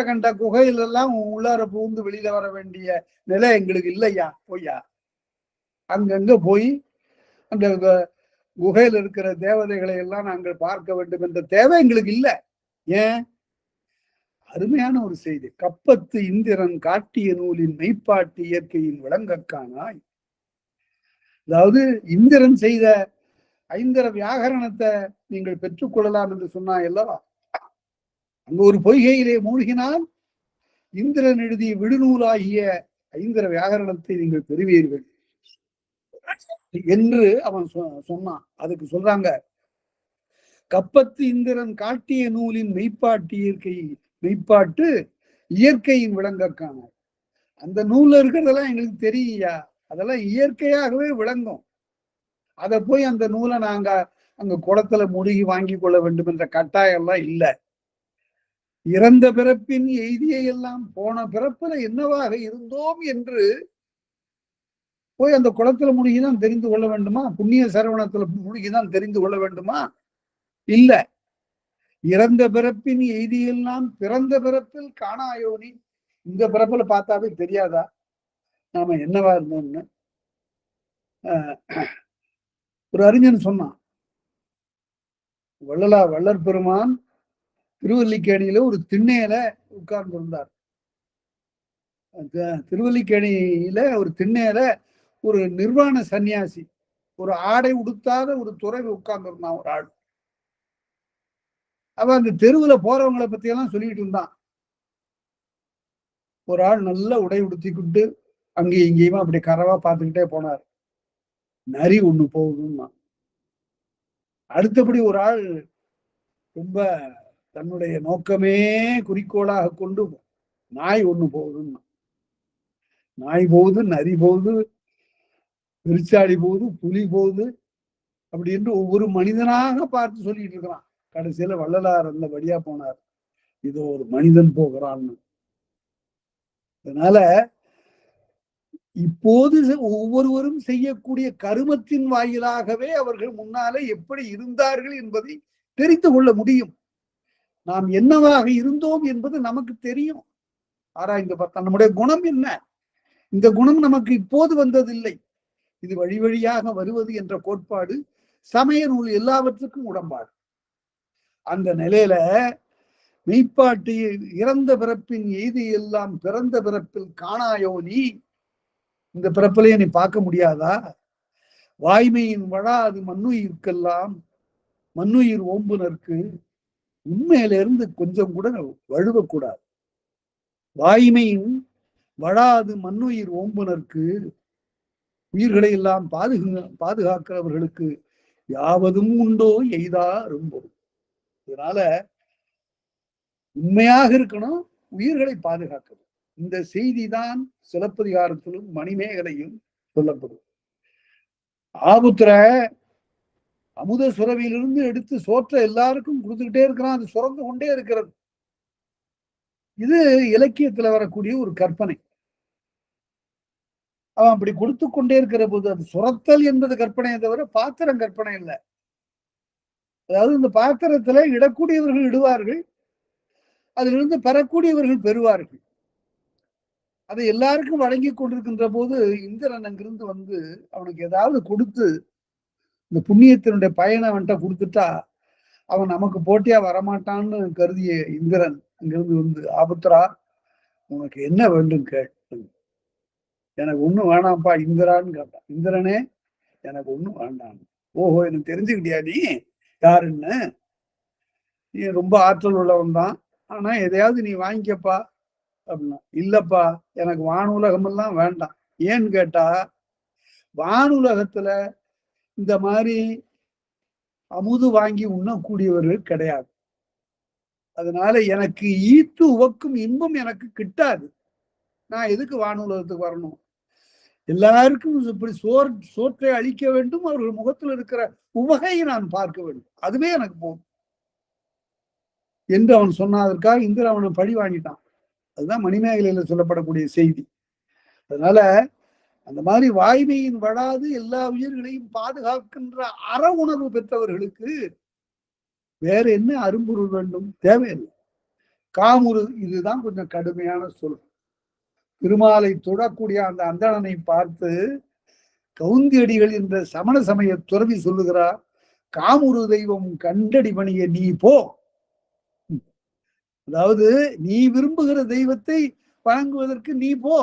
கண்ட குகையிலெல்லாம் உள்ளார புகுந்து வெளியில வர வேண்டிய நிலை எங்களுக்கு இல்லையா, போய்யா அங்கங்க போய் அந்த குகையில் இருக்கிற தேவதைகளை எல்லாம் நாங்கள் பார்க்க வேண்டும் என்ற தேவை எங்களுக்கு இல்லை. ஏன்? அருமையான ஒரு செய்தி. கப்பத்து இந்திரன் காட்டிய நூலின் மெய்ப்பாட்டு இயற்கையின் விளங்கக்கானாய். அதாவது இந்திரன் செய்த 5 வியாகரணத்தை நீங்கள் பெற்றுக்கொள்ளலாம் என்று சொன்னா அல்லவா. அங்க ஒரு பொய்கையிலே மூழ்கினால் இந்திரன் எழுதிய விடுநூலாகிய 5 வியாகரணத்தை நீங்கள் பெறுவீர்கள் என்று அவன் சொன்னான். அதுக்கு சொல்றாங்க, கப்பத்து இந்திரன் காட்டிய நூலின் மெய்ப்பாட்டு இயற்கையின் விளங்கக்கான. அந்த நூல்ல இருக்கிறதெல்லாம் எங்களுக்கு தெரியா, அதெல்லாம் இயற்கையாகவே விளங்கும். அதை போய் அந்த நூலை நாங்க அங்க குளத்துல முழுகி வாங்கி கொள்ள வேண்டும் என்ற கட்டாயம் எல்லாம் இல்லை. இறந்த பிறப்பின் எய்தியை எல்லாம் போன பிறப்புல என்னவாக இருந்தோம் என்று போய் அந்த குளத்துல மூழ்கிதான் தெரிந்து கொள்ள வேண்டுமா? புண்ணிய சரவணத்துல மூழ்கிதான் தெரிந்து கொள்ள வேண்டுமா? இல்ல. இறந்த பிறப்பின் எய்தியெல்லாம் பிறந்த பிறப்பில் காணாயோனி. இந்த பிறப்புல பார்த்தாவே தெரியாதா நாம என்னவா இருந்தோம்னு? ஒரு அறிஞன் சொன்னான், வள்ளற் பெருமான் திருவல்லிக்கேணியில ஒரு திண்ணையில உட்கார்ந்து இருந்தார். திருவல்லிக்கேணியில ஒரு திண்ணையில ஒரு நிர்வாண சன்னியாசி, ஒரு ஆடை உடுத்தாத ஒரு துறவி உட்கார்ந்து இருந்தான். ஒரு ஆள். அவன் அந்த தெருவுல போறவங்களை பத்தி எல்லாம் சொல்லிட்டு இருந்தான். ஒரு ஆள் நல்ல உடை உடுத்திக்கிட்டு அங்கேயும் இங்கேயுமா அப்படி கரவா பார்த்துக்கிட்டே போனார். நரி ஒண்ணு போகுதுன்னா. அடுத்தபடி ஒரு ஆள் ரொம்ப தன்னுடைய நோக்கமே குறிக்கோளாக கொண்டு நாய் ஒண்ணு போகுதுன்னா, நாய் போகுது, நரி போகுது, பெருச்சாடி போகுது, புலி போகுது அப்படி என்று ஒவ்வொரு மனிதனாக பார்த்து சொல்லிட்டு இருக்கிறான். கடைசியில வள்ளலார் அந்த வழியா போனார், இதோ ஒரு மனிதன் போகிறான்னு. அதனால இப்போது ஒவ்வொருவரும் செய்யக்கூடிய கருமத்தின் வாயிலாகவே அவர்கள் முன்னாலே எப்படி இருந்தார்கள் என்பதை தெரிந்து கொள்ள முடியும். நாம் என்னவாக இருந்தோம் என்பது நமக்கு தெரியும். ஆராய்ந்து பார்த்தா நம்முடைய குணம் என்ன, இந்த குணம் நமக்கு இப்போது வந்ததில்லை, இது வழி வழியாக வருவது என்ற கோட்பாடு சமய நூல் எல்லாவற்றுக்கும் உடன்பாடு. அந்த நிலையில மெய்ப்பாட்டு இறந்த பிறப்பின் எய்தி எல்லாம் பிறந்த பிறப்பில் காணாயோ நீ, இந்த பிறப்பிலேயே நீ பார்க்க முடியாதா, வாய்மையின் வழாது மண்ணுயிர்க்கெல்லாம் மண்ணுயிர் ஓம்புனருக்கு, உண்மையில இருந்து கொஞ்சம் கூட வழுவக்கூடாது. வாய்மையின் வழாது மண்ணுயிர் ஓம்புனருக்கு, உயிர்களை எல்லாம் பாதுகாக்கிறவர்களுக்கு யாவதும் உண்டோ எய்தா ரொம்ப. இதனால உண்மையாக இருக்கணும், உயிர்களை பாதுகாக்கணும். இந்த செய்தி தான் சிலப்பதிகாரத்திலும் மணிமேகலையும் சொல்லப்படும். ஆபுத்திர அமுத சுரவியிலிருந்து எடுத்து சோற்ற எல்லாருக்கும் கொடுத்துக்கிட்டே இருக்கிறான், அது சுரந்து கொண்டே இருக்கிறது. இது இலக்கியத்துல வரக்கூடிய ஒரு கற்பனை. அவன் அப்படி கொடுத்து கொண்டே இருக்கிற போது அது சுரத்தல் என்பது கற்பனையை தவிர பாத்திரம் கற்பனை இல்லை. அதாவது இந்த பாத்திரத்துல இடக்கூடியவர்கள் இடுவார்கள், அதிலிருந்து பெறக்கூடியவர்கள் பெறுவார்கள். அதை எல்லாருக்கும் வழங்கி கொண்டிருக்கின்ற போது இந்திரன் அங்கிருந்து வந்து அவனுக்கு ஏதாவது கொடுத்து இந்த புண்ணியத்தினுடைய பயனை அவன்கிட்ட கொடுத்துட்டா அவன் நமக்கு போட்டியா வரமாட்டான்னு கருதிய இந்திரன் அங்கிருந்து வந்து, ஆபுத்திரா உனக்கு என்ன வேண்டும் கேட்டு, எனக்கு ஒண்ணும் வேணாம்ப்பா இந்திரான்னு கேட்டான். இந்திரனே எனக்கு ஒண்ணும் வேண்டாம். ஓஹோ, எனக்கு தெரிஞ்சுக்கிட்டியா நீ யாருன்னு, நீ ரொம்ப ஆற்றல் உள்ளவன் தான், ஆனா எதையாவது நீ வாங்கிக்கப்பா அப்படின்னா. இல்லப்பா எனக்கு வானுலகம் எல்லாம் வேண்டாம். ஏன்னு கேட்டா வானுலகத்துல இந்த மாதிரி அமுது வாங்கி உண்ணக்கூடியவர்கள் கிடையாது. அதனால எனக்கு ஈத்து உவக்கும் இன்பம் எனக்கு கிட்டாது. நான் எதுக்கு வானுலகத்துக்கு வரணும்? எல்லாருக்கும் இப்படி சோற்றை அளிக்க வேண்டும், அவர்கள் முகத்தில் இருக்கிற உவகையை நான் பார்க்க வேண்டும், அதுவே எனக்கு போதும் என்று அவன் சொன்னதற்காக இந்திரன் அவனை பழி வாங்கிட்டான். அதுதான் மணிமேகலையில சொல்லப்படக்கூடிய செய்தி. அதனால அந்த மாதிரி வாய்மையின் வழாது எல்லா உயிர்களையும் பாதுகாக்கின்ற அற உணர்வு பெற்றவர்களுக்கு வேற என்ன அரும்பொருள் வேண்டும்? தேவையில்லை. காமுறு இதுதான் கொஞ்சம் கடுமையான சொல். திருமாலை தொடக்கூடிய அந்த அந்தணனை பார்த்து கவுந்தியடிகள் என்ற சமண சமய துறவி சொல்லுகிறார், காமுறு தெய்வம் கண்டடி பணிய நீ போ. அதாவது நீ விரும்புகிற தெய்வத்தை வணங்குவதற்கு நீ போ,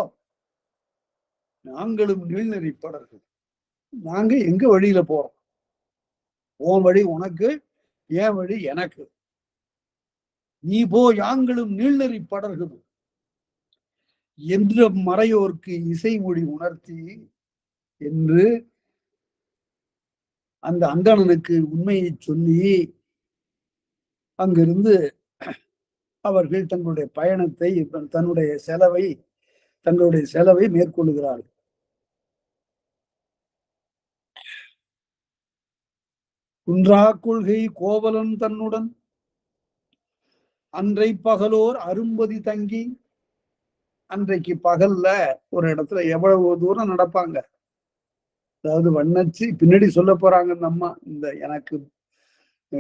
நாங்களும் நீழ்நெறிப்படர்கள். நாங்க எங்க வழியில போறோம், உன் வழி உனக்கு, என் வழி எனக்கு, நீ போ, யாங்களும் நீழ்நெறிப்படர்கள் என்ற மறையோர்க்கு இசைமொழி உணர்த்தி என்று அந்த அந்தணனுக்கு உண்மையை சொல்லி அங்கிருந்து அவர்கள் தங்களுடைய பயணத்தை தங்களுடைய செலவை மேற்கொள்ளுகிறார்கள். குன்றா கொள்கை கோவலன் தன்னுடன் அன்றை பகலோர் அரும்பதி தங்கி, அன்றைக்கு பகல்ல ஒரு இடத்துல எவ்வளவு தூரம் நடப்பாங்க. அதாவது வண்ணச்சு பின்னாடி சொல்ல போறாங்க இந்த அம்மா, இந்த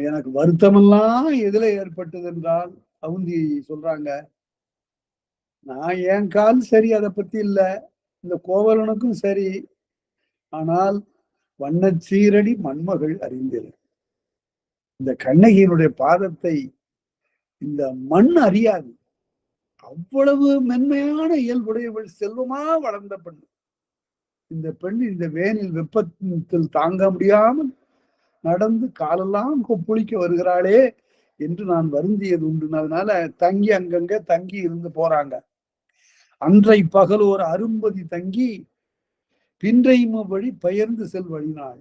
எனக்கு வருத்தமெல்லாம் எதுல ஏற்பட்டது என்றால் அவுந்தி சொல்றாங்க, நான் என் கால் சரி, அதை பத்தி இல்ல, இந்த கோவலனுக்கும் சரி, ஆனால் வண்ணச்சீரடி மண்மகள் அறிந்திரு, இந்த கண்ணகியினுடைய பாதத்தை இந்த மண் அறியாது. அவ்வளவு மென்மையான இயல்புடையவள், செல்வமா வளர்ந்த பெண். இந்த பெண் இந்த வேனில் வெப்பத்தில் தாங்க முடியாமல் நடந்து காலெல்லாம் கொப்புளிக்க வருகிறாளே என்று நான் வருந்தியது உண்டு. அதனால தங்கி அங்கங்க தங்கி இருந்து போறாங்க. அன்றை பகல் ஒரு அரும்பதி தங்கி பின்றைம வழி பெயர்ந்து செல் வழினாள்.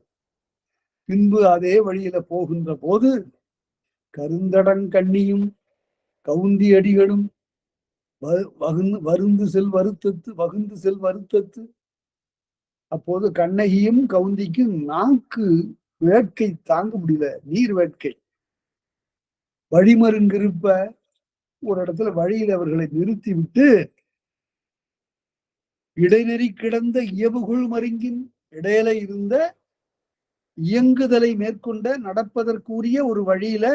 பின்பு அதே வழியில போகின்ற போது கருந்தடங்கண்ணியும் கவுந்தி அடிகளும் வகுந்து செல் வருத்தத்து. அப்போது கண்ணகியும் கவுந்திக்கும் நாக்கு வேட்கை தாங்க முடியல, நீர் வேட்கை. வழிமருங்கிருப்ப ஒரு இடத்துல வழியில் அவர்களை நிறுத்தி விட்டு, இடைநெறி கிடந்த இயவுகுள் மருங்கின் இடையில இருந்த இயங்குதலை மேற்கொண்ட நடப்பதற்குரிய ஒரு வழியில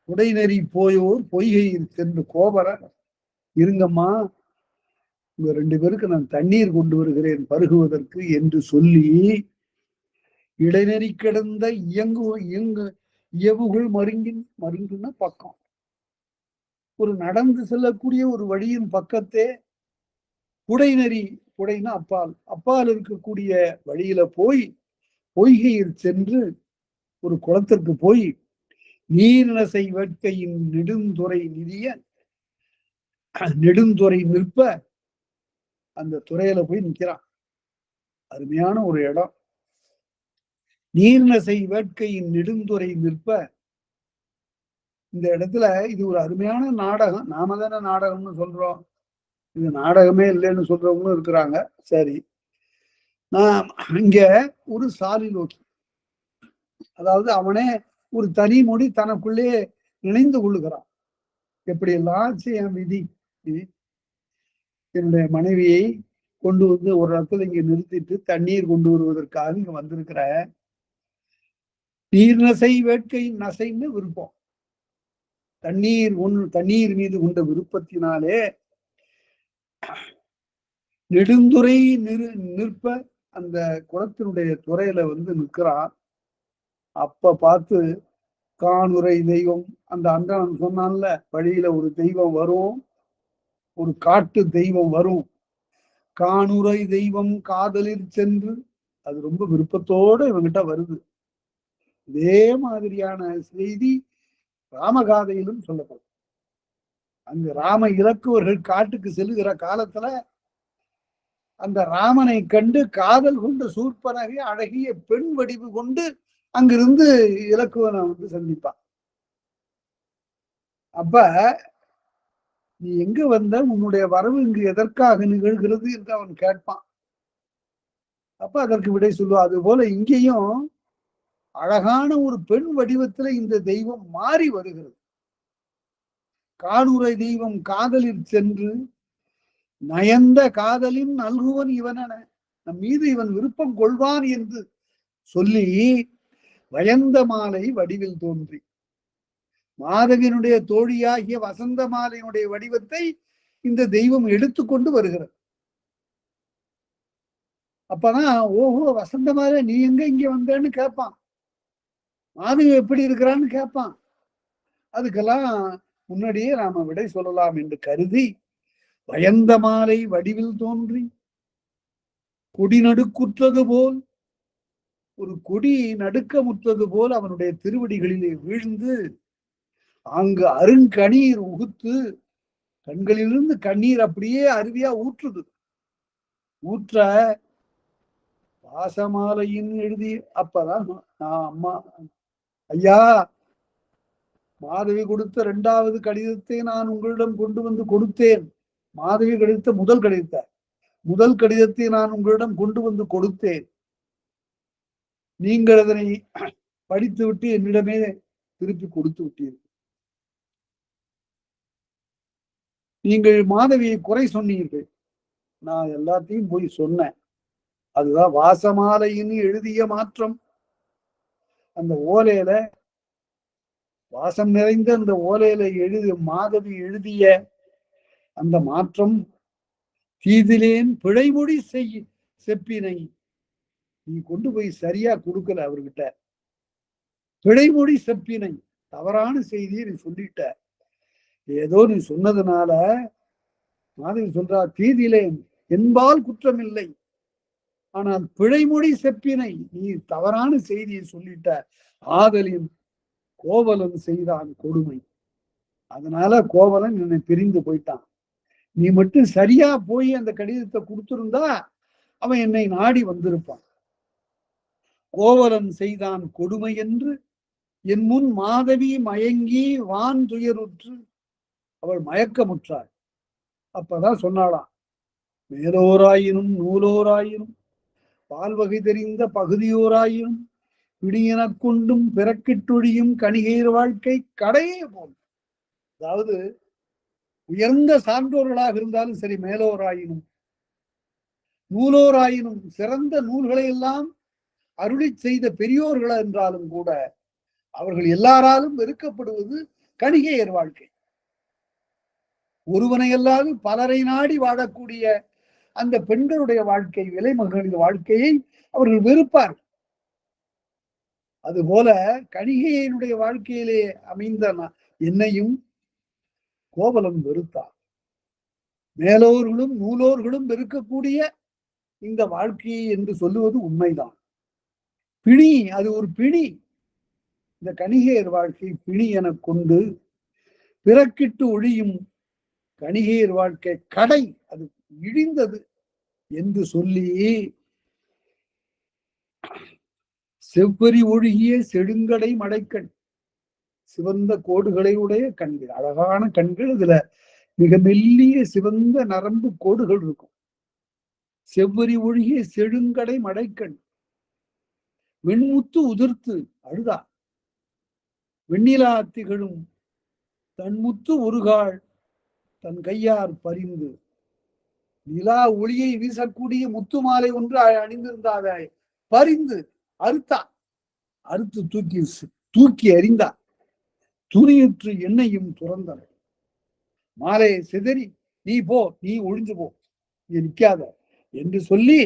உடைநெறி போயோர் பொய்கை சென்று கோபர இருங்கம்மா, உங்க 2 பேருக்கு நான் தண்ணீர் கொண்டு வருகிறேன் பருகுவதற்கு என்று சொல்லி, இடைநெறி கிடந்த இயவுகுள் மருங்கின்னா பக்கம், ஒரு நடந்து செல்லக்கூடிய ஒரு வழியின் பக்கத்தே புடைநெறி, புடைனா அப்பால் இருக்கக்கூடிய வழியில போய் பொய்கையில் சென்று ஒரு குளத்திற்கு போய் நீர்நசை வேட்கையின் நெடுந்துறை நிற்ப அந்த துறையில போய் நிக்கிறான். அருமையான ஒரு இடம். நீர்நசை வேட்கையின் நெடுந்துறை நிற்ப, இந்த இடத்துல இது ஒரு அருமையான நாடகம். நாம தானே நாடகம்னு சொல்றோம், இது நாடகமே இல்லைன்னு சொல்றவங்களும் இருக்கிறாங்க. சரி, நான் அங்க ஒரு சாலிலோக்கி, அதாவது அவனே ஒரு தனி மொழி தனக்குள்ளே இணைந்து கொள்ளுகிறான். எப்படி எல்லாம் என் விதி, என்னுடைய மனைவியை கொண்டு வந்து ஒரு இடத்துல இங்க நிறுத்திட்டு தண்ணீர் கொண்டு வருவதற்காக இங்க வந்திருக்கிற. நீர்நசை வேட்கை நசைன்னு விருப்பம், தண்ணீர் மீது கொண்ட விருப்பத்தினாலே நெடுந்துறை நிற்ப அந்த குளத்தினுடைய துறையில வந்து நிற்கிறான். அப்ப பார்த்து காணுரை தெய்வம், அந்த அந்தணன் சொன்னான்ல, வழியில ஒரு தெய்வம் வரும், ஒரு காட்டு தெய்வம் வரும், காணுரை தெய்வம் காதலில் சென்று, அது ரொம்ப விருப்பத்தோட இவங்கிட்ட வருது. இதே மாதிரியான செய்தி ராமகாதையிலும் சொல்லப்படும். அங்கு ராம இலக்குவர்கள் காட்டுக்கு செல்லுகிற காலத்துல அந்த ராமனை கண்டு காதல் கொண்ட சூர்பனகை அழகிய பெண் வடிவு கொண்டு அங்கிருந்து இலக்குவனை வந்து சந்திப்பான். அப்ப நீ எங்க வந்த, உன்னுடைய வரவு இங்கு எதற்காக நிகழ்கிறது என்று அவன் கேட்பான். அப்ப அதற்கு விடை சொல்லுவா. அது போல இங்கேயும் அழகான ஒரு பெண் வடிவத்துல இந்த தெய்வம் மாறி வருகிறது. காடுரை தெய்வம் காதலில் சென்று நயந்த காதலின் நல்குவன் இவனென, நம் மீது இவன் விருப்பம் கொள்வான் என்று சொல்லி வயந்த மாலை வடிவில் தோன்றி, மாதவியினுடைய தோழியாகிய வசந்த மாலையினுடைய வடிவத்தை இந்த தெய்வம் எடுத்துக்கொண்டு வருகிறது. அப்பதான் ஓஹோ வசந்த மாலை நீ எங்க இங்க வந்தேன்னு கேட்பான். மாதவி எப்படி இருக்கிறான்னு கேட்பான். அதுக்கெல்லாம் முன்னாடியே நாம விடை சொல்லலாம் என்று கருதி, வயந்த மாலை வடிவில் தோன்றி கொடி நடுக்குற்றது போல், ஒரு கொடி நடுக்கமுற்றது போல் அவனுடைய திருவடிகளிலே வீழ்ந்து அங்கு அருங்கணீர் உகுத்து, கண்களிலிருந்து கண்ணீர் அப்படியே அருவியா ஊற்றுது. ஊற்ற வாசமாலையின் எழுதி, அப்பதான் நான் அம்மா ஐயா, மாதவி கொடுத்த 2வது கடிதத்தை நான் உங்களிடம் கொண்டு வந்து கொடுத்தேன். மாதவி கடித்த முதல் கடிதத்தை நான் உங்களிடம் கொண்டு வந்து கொடுத்தேன். நீங்கள் அதனை படித்து விட்டு என்னிடமே திருப்பி கொடுத்து விட்டீர்கள். நீங்கள் மாதவியை குறை சொன்னீர்கள், நான் எல்லாத்தையும் போய் சொன்னேன். அதுதான் வாசமாலையின் எழுதிய மாற்றம். அந்த ஓலையில, வாசம் நிறைந்த அந்த ஓலையில மாதவி எழுதிய அந்த மாற்றம், தீதிலேன் பிழைமொழி செப்பினை நீ கொண்டு போய் சரியா கொடுக்கல அவர்கிட்ட. பிழைமொழி செப்பினை, தவறான செய்தியை நீ சொல்லிட்ட. ஏதோ நீ சொன்னதுனால மாதவி சொல்றா, தீதிலேன் என்பால் குற்றம் இல்லை, ஆனால் பிழைமொழி செப்பினை, நீ தவறான செய்தியை சொல்லிட்ட. ஆதலின் கோவலன் செய்தான் கொடுமை, அதனால கோவலன் என்னை பிரிந்து போயிட்டான். நீ மட்டும் சரியா போய் அந்த கடிதத்தை கொடுத்திருந்தா அவன் என்னை நாடி வந்திருப்பான். கோவலன் செய்தான் கொடுமை என்று என் முன் மாதவி மயங்கி வான் துயருற்று அவள் மயக்கமுற்றாள். அப்பதான் சொன்னாளாம், மேலோராயினும் நூலோராயினும் பால்வகை தெரிந்த பகுதியோராயினும் பிடியெனக் கொண்டும் பிறக்கிட்டொழியும் கணிகையர் வாழ்க்கை கடையே போல். அதாவது உயர்ந்த சான்றோர்களாக இருந்தாலும் சரி, மேலோராயினும் நூலோராயினும் சிறந்த நூல்களை எல்லாம் அருளி செய்த பெரியோர்கள் என்றாலும் கூட அவர்கள் எல்லாராலும் வெறுக்கப்படுவது கணிகையர் வாழ்க்கை. ஒருவனை அல்லாது பலரை நாடி வாழக்கூடிய அந்த பெண்களுடைய வாழ்க்கை, விலைமகளின் வாழ்க்கையை அவர்கள் வெறுப்பார்கள். அதுபோல கணிகையினுடைய வாழ்க்கையிலே அமைந்த என்னையும் கோவலன் வெறுத்தார். மேலோர்களும் நூலோர்களும் வெறுக்கக்கூடிய இந்த வாழ்க்கையை என்று சொல்லுவது உண்மைதான். பிணி, அது ஒரு பிணி. இந்த கணிகையர் வாழ்க்கை பிணி என கொண்டு பிறக்கிட்டு ஒழியும் கணிகையர் வாழ்க்கை கடை, அது இழிந்தது என்று சொல்லி செவ்வரி ஒழுகிய செழுங்கடை மடைக்கண், சிவந்த கோடுகளை உடைய கண்கள், அழகான கண்கள், இதுல மிக மெல்லிய சிவந்த நரம்பு கோடுகள் இருக்கும். செவ்வரி ஒழுகிய செழுங்கடை மடைக்கண், வெண்முத்து உதிர்த்து அழுதா, வெண்ணிலா திகழும் தன்முத்து ஒருகால் தன் கையார் பறிந்து, நிலா ஒளியை வீசக்கூடிய முத்து மாலை ஒன்று அணிந்திருந்தாத பறிந்து அறுத்தா, அறுத்து தூக்கி எறிந்தா, துணியுற்று எண்ணெயும் துறந்தனர். மாலையை சிதறி நீ போ, நீ ஒழிஞ்சு போ, நீ நிற்காத என்று சொல்லி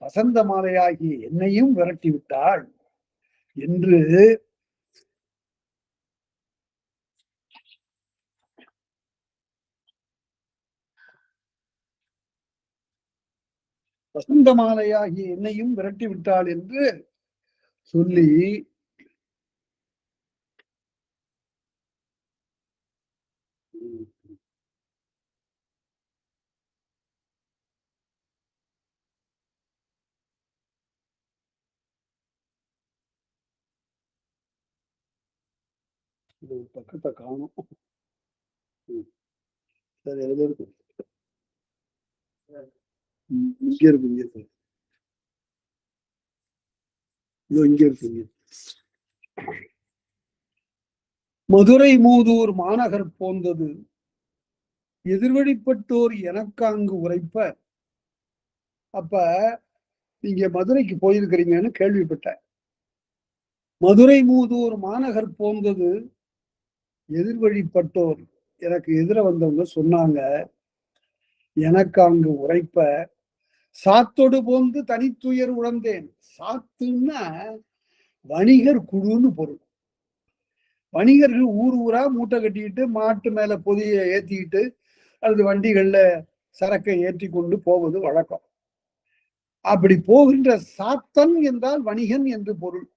வசந்த மாலையாகிய என்னையும் விரட்டி விட்டாள் என்று வசந்த மாலையாகிய என்னையும் விரட்டி விட்டாள் என்று சொல்லி பக்கத்தை காணும். சரி, எதுல இருக்கு? இங்க இருக்கு, இங்க இருக்கு, இங்க இருக்கு. மதுரை மூதூர் மாநகர் போந்தது எதிர்வழிப்பட்டோர் எனக்காங்கு உரைப்ப. அப்ப நீங்க மதுரைக்கு போயிருக்கிறீங்கன்னு கேள்விப்பட்டேன். மதுரை மூதூர் மாநகர் போந்தது எதிர்வழிப்பட்டோர், எனக்கு எதிர வந்தவங்க சொன்னாங்க, எனக்கு அங்கு உரைப்ப சாத்தொடு போந்து தனித்துயர் உழந்தேன். சாத்துன்னா வணிகர் குழுன்னு பொருள். வணிகர்கள் ஊர் ஊரா மூட்டை கட்டிக்கிட்டு மாட்டு மேல பொதிய ஏத்திக்கிட்டு அல்லது வண்டிகள்ல சரக்கை ஏற்றி கொண்டு போவது வழக்கம். அப்படி போகின்ற சாத்தன் என்றால் வணிகன் என்று பொருள்,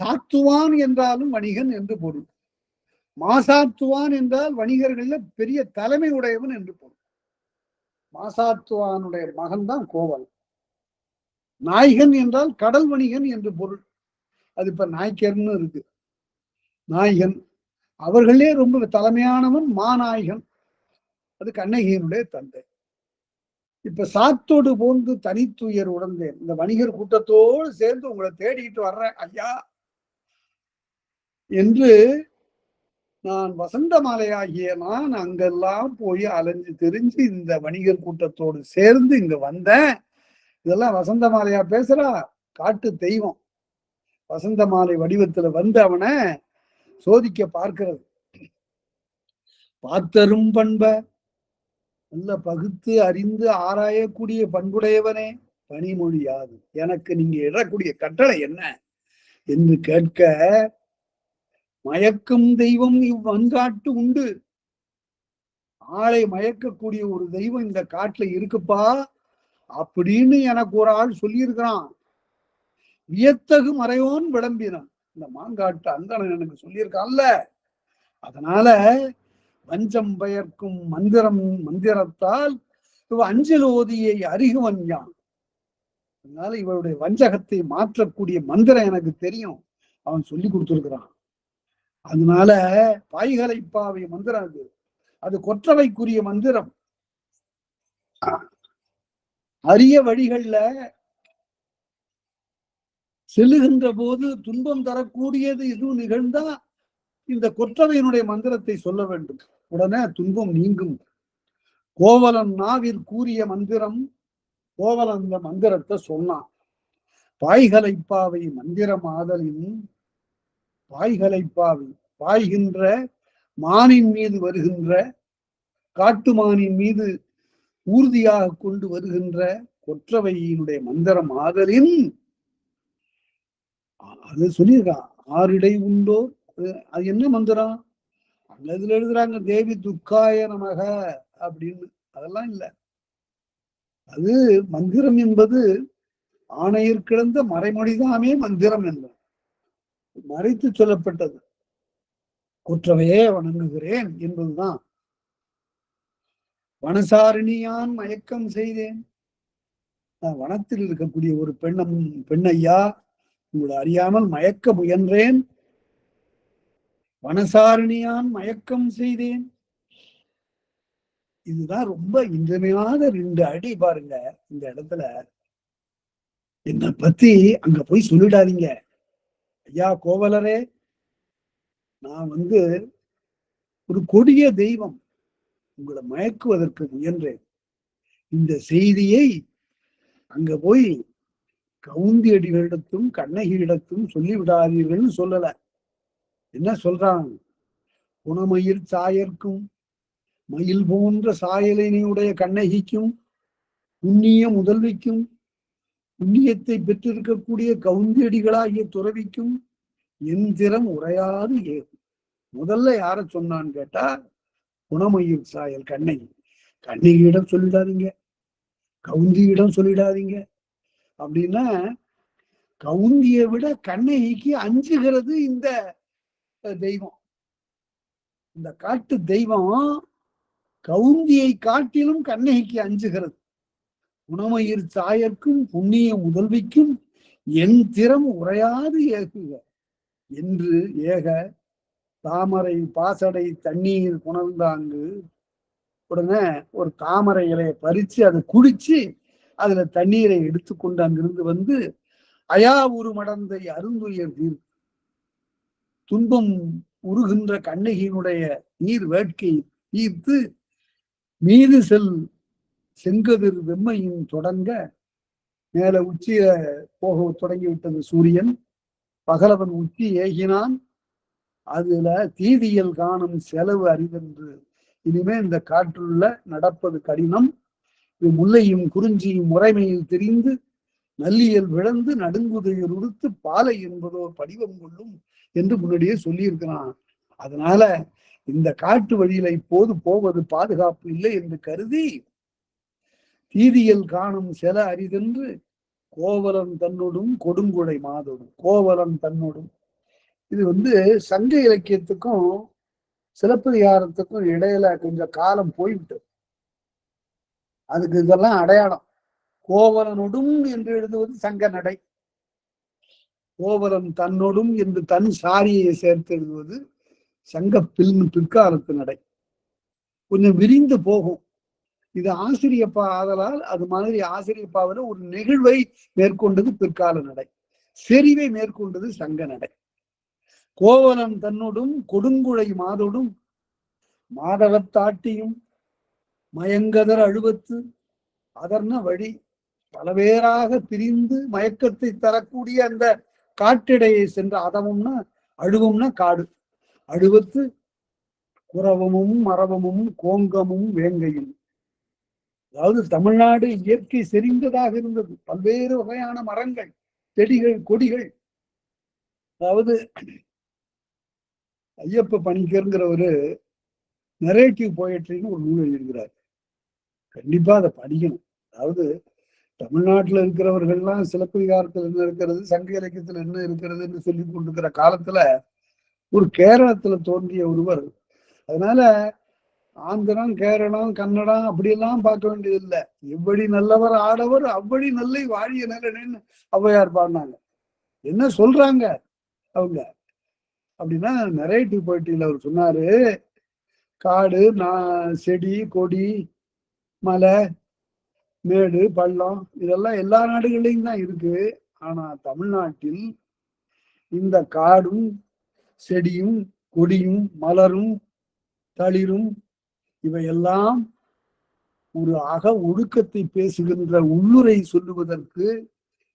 சாத்துவான் என்றாலும் வணிகன் என்று பொருள், மாசாத்துவான் என்றால் வணிகர்கள்ல பெரிய தலைமை உடையவன் என்று பொருள். மாசாத்துவானுடைய மகன் தான் கோவலன். நாயகன் என்றால் கடல் வணிகன் என்று பொருள். அது இப்ப நாய்க்கர்னு இருக்கு. நாயகன் அவர்களே ரொம்ப தலைமையானவன் மாநாயகன், அது கண்ணகியினுடைய தந்தை. இப்ப சாத்தோடு போந்து தனித்துயர் உணர்ந்தேன், இந்த வணிகர் கூட்டத்தோடு சேர்ந்து உங்களை தேடிட்டு வர்றேன் ஐயா என்று நான் வசந்த மாலையாகிய நான் அங்கெல்லாம் போய் அலைஞ்சு தெரிஞ்சு இந்த வணிகர் கூட்டத்தோடு சேர்ந்து இங்க வந்தேன். இதெல்லாம் வசந்த மாலையா பேசுறா? காட்டு தெய்வம் வசந்த மாலை வடிவத்துல வந்து அவனை சோதிக்க பார்க்கிறது. பார்த்தரும் பண்ப நல்ல பகுத்து அறிந்து ஆராயக்கூடிய பண்புடையவனே, பணிமொழியாது எனக்கு நீங்க இடக்கூடிய கட்டளை என்ன என்று கேட்க, மயக்கும் தெய்வம் இவ்வன்காட்டு உண்டு, ஆளை மயக்கக்கூடிய ஒரு தெய்வம் இந்த காட்டுல இருக்குப்பா அப்படின்னு எனக்கு ஒரு ஆள் சொல்லியிருக்கிறான். வியத்தகு மறையோன் விளம்பினான், இந்த மாங்காட்டு அந்தணன் எனக்கு சொல்லியிருக்கான்ல. அதனால வஞ்சம் பயர்க்கும் மந்திரத்தால் இவ அஞ்சல் ஓதியை அறிகுவன் யான். அதனால இவருடைய வஞ்சகத்தை மாற்றக்கூடிய மந்திரம் எனக்கு தெரியும். அவன் சொல்லி கொடுத்துருக்கிறான். அதனால பாய்கலைப்பாவை மந்திரம் அது, அது கொற்றவைக்குரிய மந்திரம். அரிய வழிகள்ல செல்லுகின்ற போது துன்பம் தரக்கூடியது எதுவும் நிகழ்ந்தா இந்த கொற்றவையினுடைய மந்திரத்தை சொல்ல வேண்டும், உடனே துன்பம் நீங்கும். கோவலன் நாவிற் கூறிய மந்திரம், கோவலன் இந்த மந்திரத்தை சொன்னான். பாய்கலைப்பாவை மந்திரம் ஆதலின், பாய்கலைப்பாவை பாய்கின்ற மானின் மீது வருகின்ற, காட்டு மானின் மீது ஊர்தியாக கொண்டு வருகின்ற கொற்றவையினுடைய மந்திரம் ஆதலின், அது சொல்லியிருக்கான். ஆறிடை உண்டோ, அது என்ன மந்திரம்? அதுல எழுதுறாங்க தேவி துக்காய நமக அப்படின்னு. அதெல்லாம் இல்லை. அது மந்திரம் என்பது ஆணையர் கிடந்த மறைமொழிதாமே மந்திரம் என்பது மறைத்து சொல்லப்பட்டது. கொற்றவையே வணங்குகிறேன் என்பதுதான். வனசாரணியான் மயக்கம் செய்தேன், நான் வனத்தில் இருக்கக்கூடிய ஒரு பெண்ணையா உங்களை அறியாமல் மயக்க முயன்றேன். வனசாரணியான் மயக்கம் செய்தேன். இதுதான் ரொம்ப இன்றியமையாத 2 அடி பாருங்க. இந்த இடத்துல என்னை பத்தி அங்க போய் சொல்லிடாதீங்க ஐயா கோவலரே, நான் ஒரு கொடிய தெய்வம், உங்களை மயக்குவதற்கு முயன்றேன். இந்த செய்தியை அங்க போய் கவுந்தியடிகளிடத்தும் கண்ணகியிடத்தும் சொல்லிவிடாதீர்கள்னு சொல்லல. என்ன சொல்றாங்க? குணமயிர் சாயர்க்கும் மயில் போன்ற சாயலினையுடைய கண்ணகிக்கும் புண்ணிய முதல்விக்கும் புண்ணியத்தை பெற்றிருக்கக்கூடிய கவுந்தியடிகளாகிய துறவிக்கும் என் திறம் உரையாது ஏகும். முதல்ல யார சொன்னான்னு கேட்டா குணமயிர் சாயல் கண்ணகி. கண்ணகியிடம் சொல்லிடாதீங்க, கவுந்தியிடம் சொல்லிடாதீங்க. அப்படின்னா கவுந்தியை விட கண்ணகிக்கு அஞ்சுகிறது இந்த தெய்வம். இந்த காட்டு தெய்வம் கவுந்தியை காட்டிலும் கண்ணகிக்கு அஞ்சுகிறது. குணமயிர் சாயர்க்கும் புண்ணிய முதல்விக்கும் என் திறம் உரையாது ஏகுக என்று ஏக தாமரை பாசடை தண்ணீர் புணர்ந்தாங்கு. உடனே ஒரு தாமரை இலையை பறிச்சு அதை குடிச்சு அதுல தண்ணீரை எடுத்துக்கொண்டு அங்கிருந்து அயா உரு மடந்தை அருந்துயர் தீர்ப்பு, துன்பம் உருகின்ற கண்ணகியினுடைய நீர் வேட்கை தீர்த்து மீது செங்கதிர் வெம்மையின் தொடங்க, மேல உச்சிய போக தொடங்கிவிட்டது சூரியன். பகலவன் உச்சி ஏகினான். அதுல தீதியல் காணும் செலவு அறிவென்று, இனிமே இந்த காற்றுள்ள நடப்பது கடினம். முல்லையும் குறிஞ்சியும் முறைமையில் தெரிந்து நல்லியல் விழந்து நடுங்குதையில் உடுத்து பாலை என்பதோ படிவம் கொள்ளும் என்று முன்னாடியே சொல்லியிருக்கிறான். அதனால இந்த காட்டு வழியில இப்போது போவது பாதுகாப்பு இல்லை என்று கருதி தீதியல் காணும் செல அரிதென்று கோவலன் தன்னோடும் கொடுங்குழை மாதோடும். கோவலன் தன்னோடும், இது சங்க இலக்கியத்துக்கும் சிலப்பதிகாரத்துக்கும் இடையில கொஞ்சம் காலம் போய்விட்டது. அதுக்கு இதெல்லாம் அடையாளம். கோவலனொடும் என்று எழுதுவது சங்க நடை, கோவலன் தன்னொடும் என்று தன் சாரியை சேர்த்து எழுதுவது சங்க பிற்காலத்து நடை. கொஞ்சம் விரிந்து போகும். இது ஆசிரியப்பா ஆதலால் அது மாதிரி ஆசிரியப்பாவில ஒரு நெகிழ்வை மேற்கொண்டது பிற்கால நடை, செறிவை மேற்கொண்டது சங்க நடை. கோவலன் தன்னோடும் கொடுங்குழை மாதோடும் மாதவத்தாட்டியும் மயங்கதர் அழுவத்து அதர்ன வழி பல பேராக பிரிந்து மயக்கத்தை தரக்கூடிய அந்த காட்டிடையை சென்ற அதமும்னா அழுவம்னா காடு, அழுவத்து குரவமும் மரவமும் கோங்கமும் வேங்கையும். அதாவது தமிழ்நாடு இயற்கை செறிந்ததாக இருந்தது. பல்வேறு வகையான மரங்கள், செடிகள், கொடிகள். அதாவது ஐயப்ப பணிக்கர்ங்கிற ஒரு நரேட்டிவ் போயட்ரின்னு ஒரு நூல் எழுதுகிறார். கண்டிப்பா அதை படிக்கணும். அதாவது தமிழ்நாட்டுல இருக்கிறவர்கள்லாம் சிலப்பதிகாரத்துல என்ன இருக்கிறது, சங்க இலக்கியத்துல என்ன இருக்கிறதுன்னு சொல்லி கொண்டிருக்கிற காலத்துல ஒரு கேரளத்துல தோன்றிய ஒருவர். அதனால ஆந்திரம், கேரளம், கன்னடம் அப்படியெல்லாம் பார்க்க வேண்டியது இல்லை. எவ்வளி நல்லவர் ஆடவர் அவ்வளி நல்லை வாழிய நிலன்னு ஔவையார் பாடினாங்க. என்ன சொல்றாங்க? அவங்க. அப்படின்னா நரேட்டிவ் போயிட்டில அவர் சொன்னாரு, காடு, செடி கொடி, மலை, மேடு, பள்ளம் இதெல்லாம் எல்லா நாடுகள்லையும் தான் இருக்கு. ஆனா தமிழ்நாட்டில் இந்த காடும் செடியும் கொடியும் மலரும் தளிரும் இவையெல்லாம் ஒரு அக ஒழுக்கத்தை பேசுகின்ற உள்ளுரை சொல்லுவதற்கு,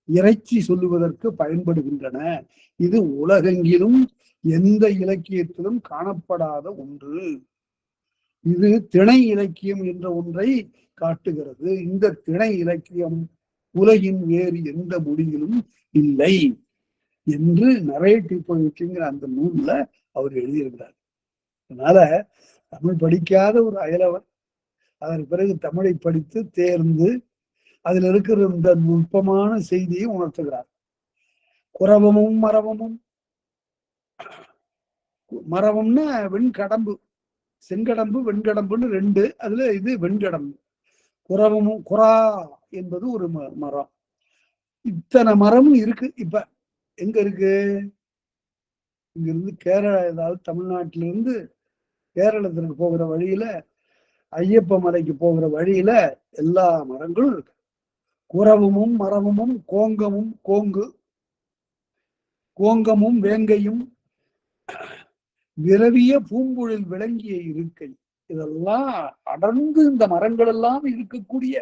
இறைச்சி சொல்லுவதற்கு பயன்படுகின்றன. இது உலகெங்கிலும் எந்த இலக்கியத்திலும் காணப்படாத ஒன்று. இது திணை இலக்கியம் என்ற ஒன்றை காட்டுகிறது. இந்த திணை இலக்கியம் உலகின் வேறு எந்த மொழியிலும் இல்லை என்று நரேட்டிவ் போயிட்டுங்கிற அந்த நூல்ல அவர் எழுதியிருக்கிறார். அதனால தமிழ் படிக்காத ஒரு அயலவர் அதன் பிறகு தமிழை படித்து தேர்ந்து அதில் இருக்கிற இந்த நுட்பமான செய்தியை உணர்த்துகிறார். குரவமும் மரவமும், மரவம்னா வெண்கடம்பு, செங்கடம்பு வெண்கடம்புன்னு ரெண்டு, அதுல இது வெண்கடம்பு. குரவமும், குரா என்பது ஒரு மரம். இத்தனை மரமும் இருக்கு. இப்ப எங்க இருக்கு? இங்க இருந்து கேரளா, ஏதாவது தமிழ்நாட்டிலிருந்து கேரளத்திற்கு போகிற வழியில, ஐயப்ப மலைக்கு போகிற வழியில எல்லா மரங்களும் இருக்கு. குரவமும் மரவமும் கோங்கமும், கோங்கமும் வேங்கையும் விரவிய பூம்பொழில் விளங்கிய இருக்கை, இதெல்லாம் அடர்ந்து இந்த மரங்கள் எல்லாம் இருக்கக்கூடிய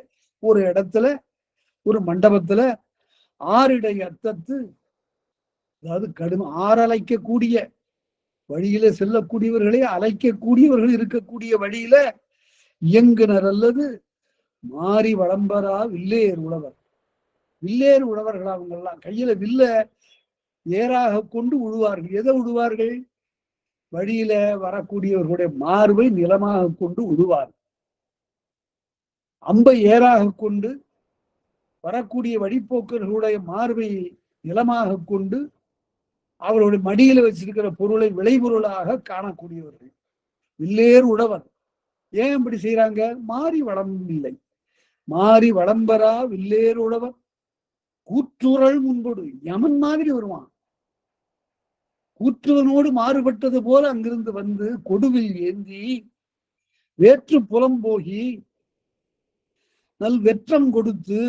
ஒரு இடத்துல, ஒரு மண்டபத்துல ஆறிடை அத்தத்து, அதாவது கடும் ஆறலைக்கக்கூடிய வழியில செல்லக்கூடியவர்களே அலைக்கக்கூடியவர்கள் இருக்கக்கூடிய வழியில இயங்குனர் அல்லது மாறி வளம்பரா வில்லேர் உழவர். வில்லேர் உழவர்கள் அவங்க எல்லாம் கையில வில்ல ஏறாக கொண்டு உழுவார்கள். எதை உழுவார்கள்? வழியில வரக்கூடியவர்களுடைய மார்பை நிலமாக கொண்டு உழுவார். அம்பை ஏறாக கொண்டு வரக்கூடிய வழிப்போக்கர்களுடைய மார்பை நிலமாக கொண்டு அவருடைய மடியில வச்சிருக்கிற பொருளை விளைபொருளாக காணக்கூடியவர்கள் வில்லேர் உழவர். ஏன் இப்படி செய்யறாங்க? மாறி வளம் இல்லை. மாறி வளம்பரா வில்லேர் உழவர் கூற்றுறல் முன்போடு, யமன் மாதிரி வருவான். கூற்றுவனோடு மாறுபட்டது போல அங்கிருந்து வந்து கொடுவில் ஏந்தி வேற்று புலம் போகி நல் வெற்றம் கொடுத்து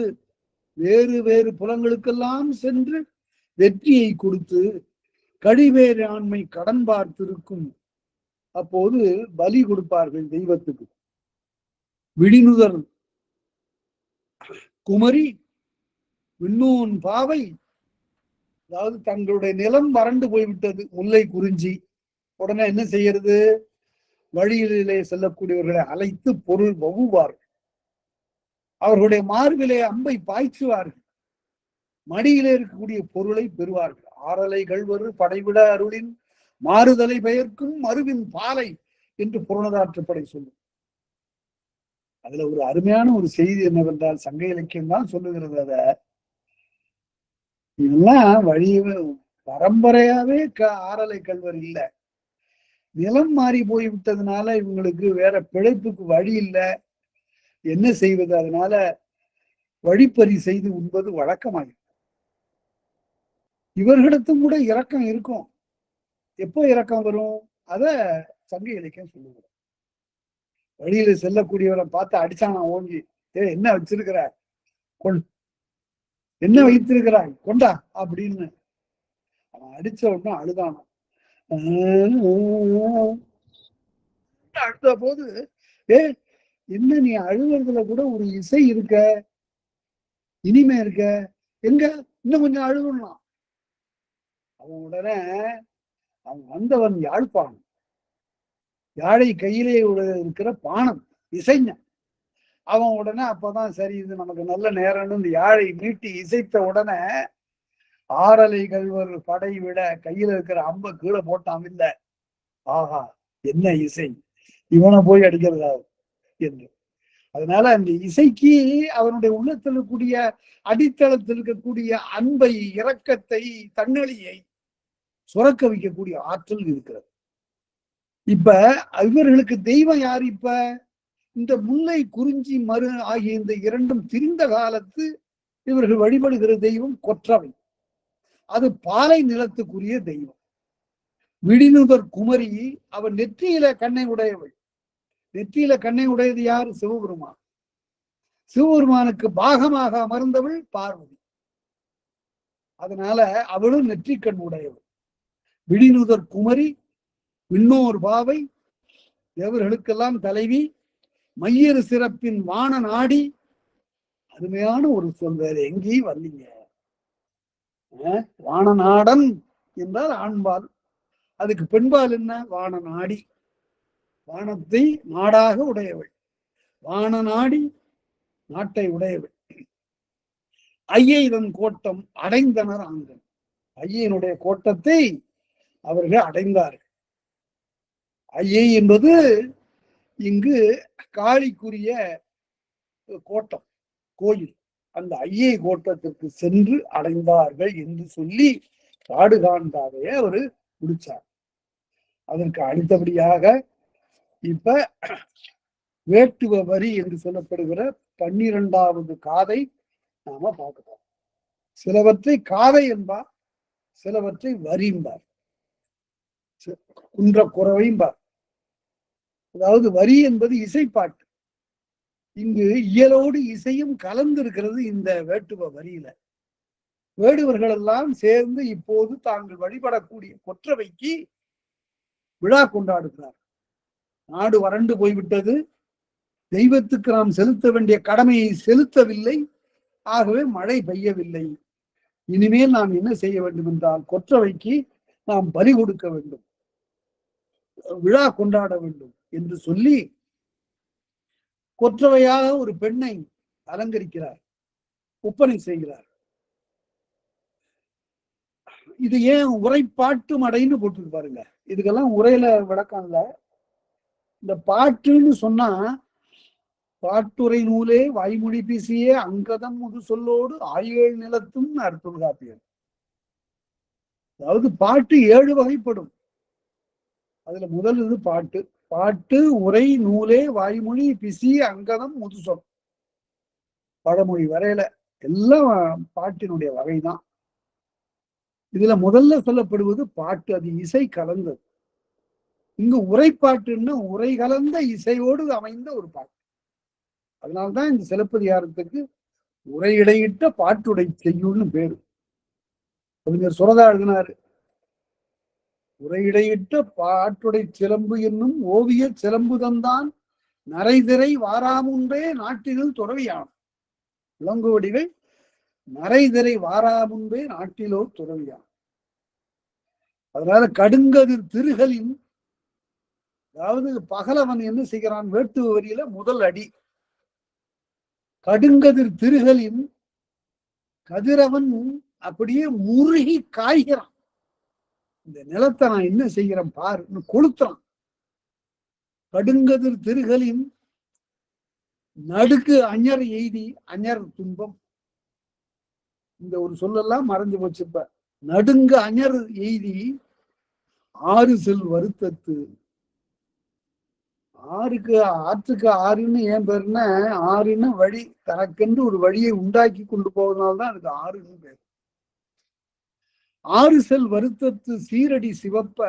வேறு வேறு புலங்களுக்கெல்லாம் சென்று வெற்றியை கொடுத்து கழிவேறு ஆண்மை கடன் பார்த்திருக்கும். அப்போது பலி கொடுப்பார்கள் தெய்வத்துக்கு. விழிநுதல் குமரி விண்ணூன் பாவை, அதாவது தங்களுடைய நிலம் வறண்டு போய்விட்டது, முல்லை குறிஞ்சி. உடனே என்ன செய்யறது? வழியிலே செல்லக்கூடியவர்களை அழைத்து பொருள் வகுவார்கள். அவர்களுடைய மார்பிலே அம்பை பாய்ச்சுவார்கள். மடியிலே இருக்கக்கூடிய பொருளை பெறுவார்கள். ஆறலை கள்வரு படைவிட அருளின் மாறுதலை பெயர்க்கும் மருவின் பாலை என்று புறநதாற்றுப்படை சொல்லும். அதுல ஒரு அருமையான ஒரு செய்தி என்னவென்றால், சங்க இலக்கியம் தான் சொல்லுகிறது. அத இதெல்லாம் வழி பரம்பரையாவே ஆறலை கல்வர் இல்லை. நிலம் மாறி போய் விட்டதுனால இவங்களுக்கு வேற பிழைப்புக்கு வழி இல்லை. என்ன செய்வது? அதனால வழிப்பறி செய்து உண்பது வழக்கமாயிருக்கு. இவர்களிடத்தும் கூட இரக்கம் இருக்கும். எப்போ இரக்கம் வரும்? அத சங்க இலக்கியம் சொல்லுவோம். வழியில செல்லக்கூடியவரை பார்த்து அடிச்சானா ஓங்கி, என்ன வச்சிருக்கிற, என்ன வைத்திருக்கிறாய், கொண்டா அப்படின்னு. அவன் அடிச்ச உடனே அழுதானான். அழுத போது, என்ன நீ அழுகிறதுல கூட ஒரு இசை இருக்க, இனிமை இருக்க, எங்க இன்னும் கொஞ்சம் அழுகலாம். அவன் உடனே அவன் வந்தவன் யாழ்ப்பாணம், யாழை கையிலே இருக்கிற பானம் இசைஞ. அவன் உடனே அப்பதான் சரி, இது நமக்கு நல்ல நேரம்னு இந்த யாழை மீட்டி இசைத்த உடனே ஆறலை கல்வர் படை விட கையில இருக்கிற அம்ப கீழே போட்டான். இல்ல, ஆஹா என்ன இசை, இவனை போய் அடிக்கிறதா என்று. அதனால அந்த இசைக்கு அவனுடைய உள்ளத்தில் இருக்கக்கூடிய அடித்தளத்தில் இருக்கக்கூடிய அன்பை, இரக்கத்தை, தன்னழியை சுரக்க வைக்கக்கூடிய ஆற்றல் இருக்கிறது. இப்ப இவர்களுக்கு தெய்வம் யார்? இப்ப இந்த முல்லை குறிஞ்சி மரு ஆகிய இந்த இரண்டும் திரிந்த காலத்து இவர்கள் வழிபடுகிற தெய்வம் கொற்றவை. அது பாலை நிலத்துக்குரிய தெய்வம். விடினுதற் குமரி அவன் நெற்றியில கண்ணை உடையவள். நெற்றியில கண்ணை உடையது யார்? சிவபெருமான். சிவபெருமானுக்கு பாகமாக அமர்ந்தவள் பார்வதி. அதனால அவளும் நெற்றிக்கண் உடையவள். விடினுதற் குமரி, விண்ணோர் பாவை, தேவர்களுக்கெல்லாம் தலைவி, மையறு சிறப்பின் வான நாடி. அருமையான ஒரு சொல், வேற எங்கேயும் வரலீங்க. வானநாடன் என்றால் ஆண்பால், அதுக்கு பெண்பால் என்ன? வான நாடி. வானத்தை நாடாக உடையவள், வான நாடி நாட்டை உடையவள். ஐயை இதன் கோட்டம் அடைந்தனர் ஆண்கள். ஐயனுடைய கோட்டத்தை அவர்கள் அடைந்தார்கள். ஐயை என்பது இங்கு காளிக்குரிய கோட்டம், கோயில். அந்த ஐயை கோட்டத்திற்கு சென்று அடைந்தார்கள் என்று சொல்லி காடுகாண்டாவைய அவரு முடிச்சார். அதற்கு அடுத்தபடியாக இப்ப வேட்டுவ வரி என்று சொல்லப்படுகிற 12வது காதை நாம பார்க்கிறோம். சிலவற்றை காதை என்பார், சிலவற்றை வரி என்பார், குன்ற குறவைம்பார். அதாவது வரி என்பது இசைப்பாட்டு. இங்கு இயலோடு இசையும் கலந்து இருக்கிறது இந்த வேட்டுவ வரியில. வேடுவர்கள் எல்லாம் சேர்ந்து இப்போது தாங்கள் வழிபடக்கூடிய கொற்றவைக்கு விழா கொண்டாடுகிறார். நாடு வறண்டு போய்விட்டது, தெய்வத்துக்கு நாம் செலுத்த வேண்டிய கடமையை செலுத்தவில்லை, ஆகவே மழை பெய்யவில்லை. இனிமேல் நாம் என்ன செய்ய வேண்டும் என்றால் கொற்றவைக்கு நாம் பலி கொடுக்க வேண்டும், விழா கொண்டாட வேண்டும் என்று சொல்லி கொற்றவையாக ஒரு பெண்ணை அலங்கரிக்கிறார், ஒப்பனை செய்கிறார். இது ஏன் உரைப்பாட்டு மடைன்னு போட்டு பாருங்க. இதுக்கெல்லாம் உரையில விளக்கம் இல்ல. இந்த பாட்டுன்னு சொன்னா பாட்டுரை நூலே வாய்மொழி பேசியே அங்கதம் முது சொல்லோடு ஆயேழு நிலத்தும் அற்புதகாப்பியர். அதாவது பாட்டு 7 வகைப்படும். அதுல முதல் இது பாட்டு. பாட்டு, உரை, நூலே, வாய்மொழி, பிசி, அங்கதம், முதுசொல். பழமொழி வரையில எல்லாம் பாட்டினுடைய வகைதான். இதுல முதல்ல சொல்லப்படுவது பாட்டு, அது இசை கலந்தது. இங்கு உரைப்பாட்டுன்னா உரை கலந்த இசையோடு அமைந்த ஒரு பாட்டு. அதனால்தான் இந்த சிலப்பதிகாரத்துக்கு உரையிடையிட்ட பாட்டுடை செய்யுள்னு பேரு. கவிஞர் சுரதா எழுதினாரு, உரையிடையிட்ட பாட்டுடை சிலம்பு என்னும் ஓவிய சிலம்பு தந்தான் நரைதிரை வாராமுன்றே நாட்டினில் துறவியான். இளங்கோவடிகள் நரைதிரை வாராமுன்பே நாட்டிலோ துறவியான். அதனால கடுங்கதிர் திருகளின், அதாவது பகலவன் என்ன செய்கிறான்? வேட்டு வரியில முதல் அடி. கடுங்கதிர் திருகளின் கதிரவன் அப்படியே முருகி காய்கிறான். இந்த நிலத்தை நான் என்ன செய்கிறேன் பாரு, கொளுத்துறான். கடுங்கதிர் திருகளின் நடுக்கு அஞர் எய்தி, அஞர் துன்பம். இந்த ஒரு சொல்லெல்லாம் மறைஞ்சு போச்சுப்ப. நடுங்க அஞர் எய்தி ஆறு செல் வருத்தத்து. ஆற்றுக்கு ஆறுன்னு ஏன் பேருன்னா, ஆறுன்னு வழி, தனக்கென்று ஒரு வழியை உண்டாக்கி கொண்டு போவதனால்தான் அதுக்கு ஆறுன்னு பேர். ஆறு செல் வருத்தத்து சீரடி சிவப்ப.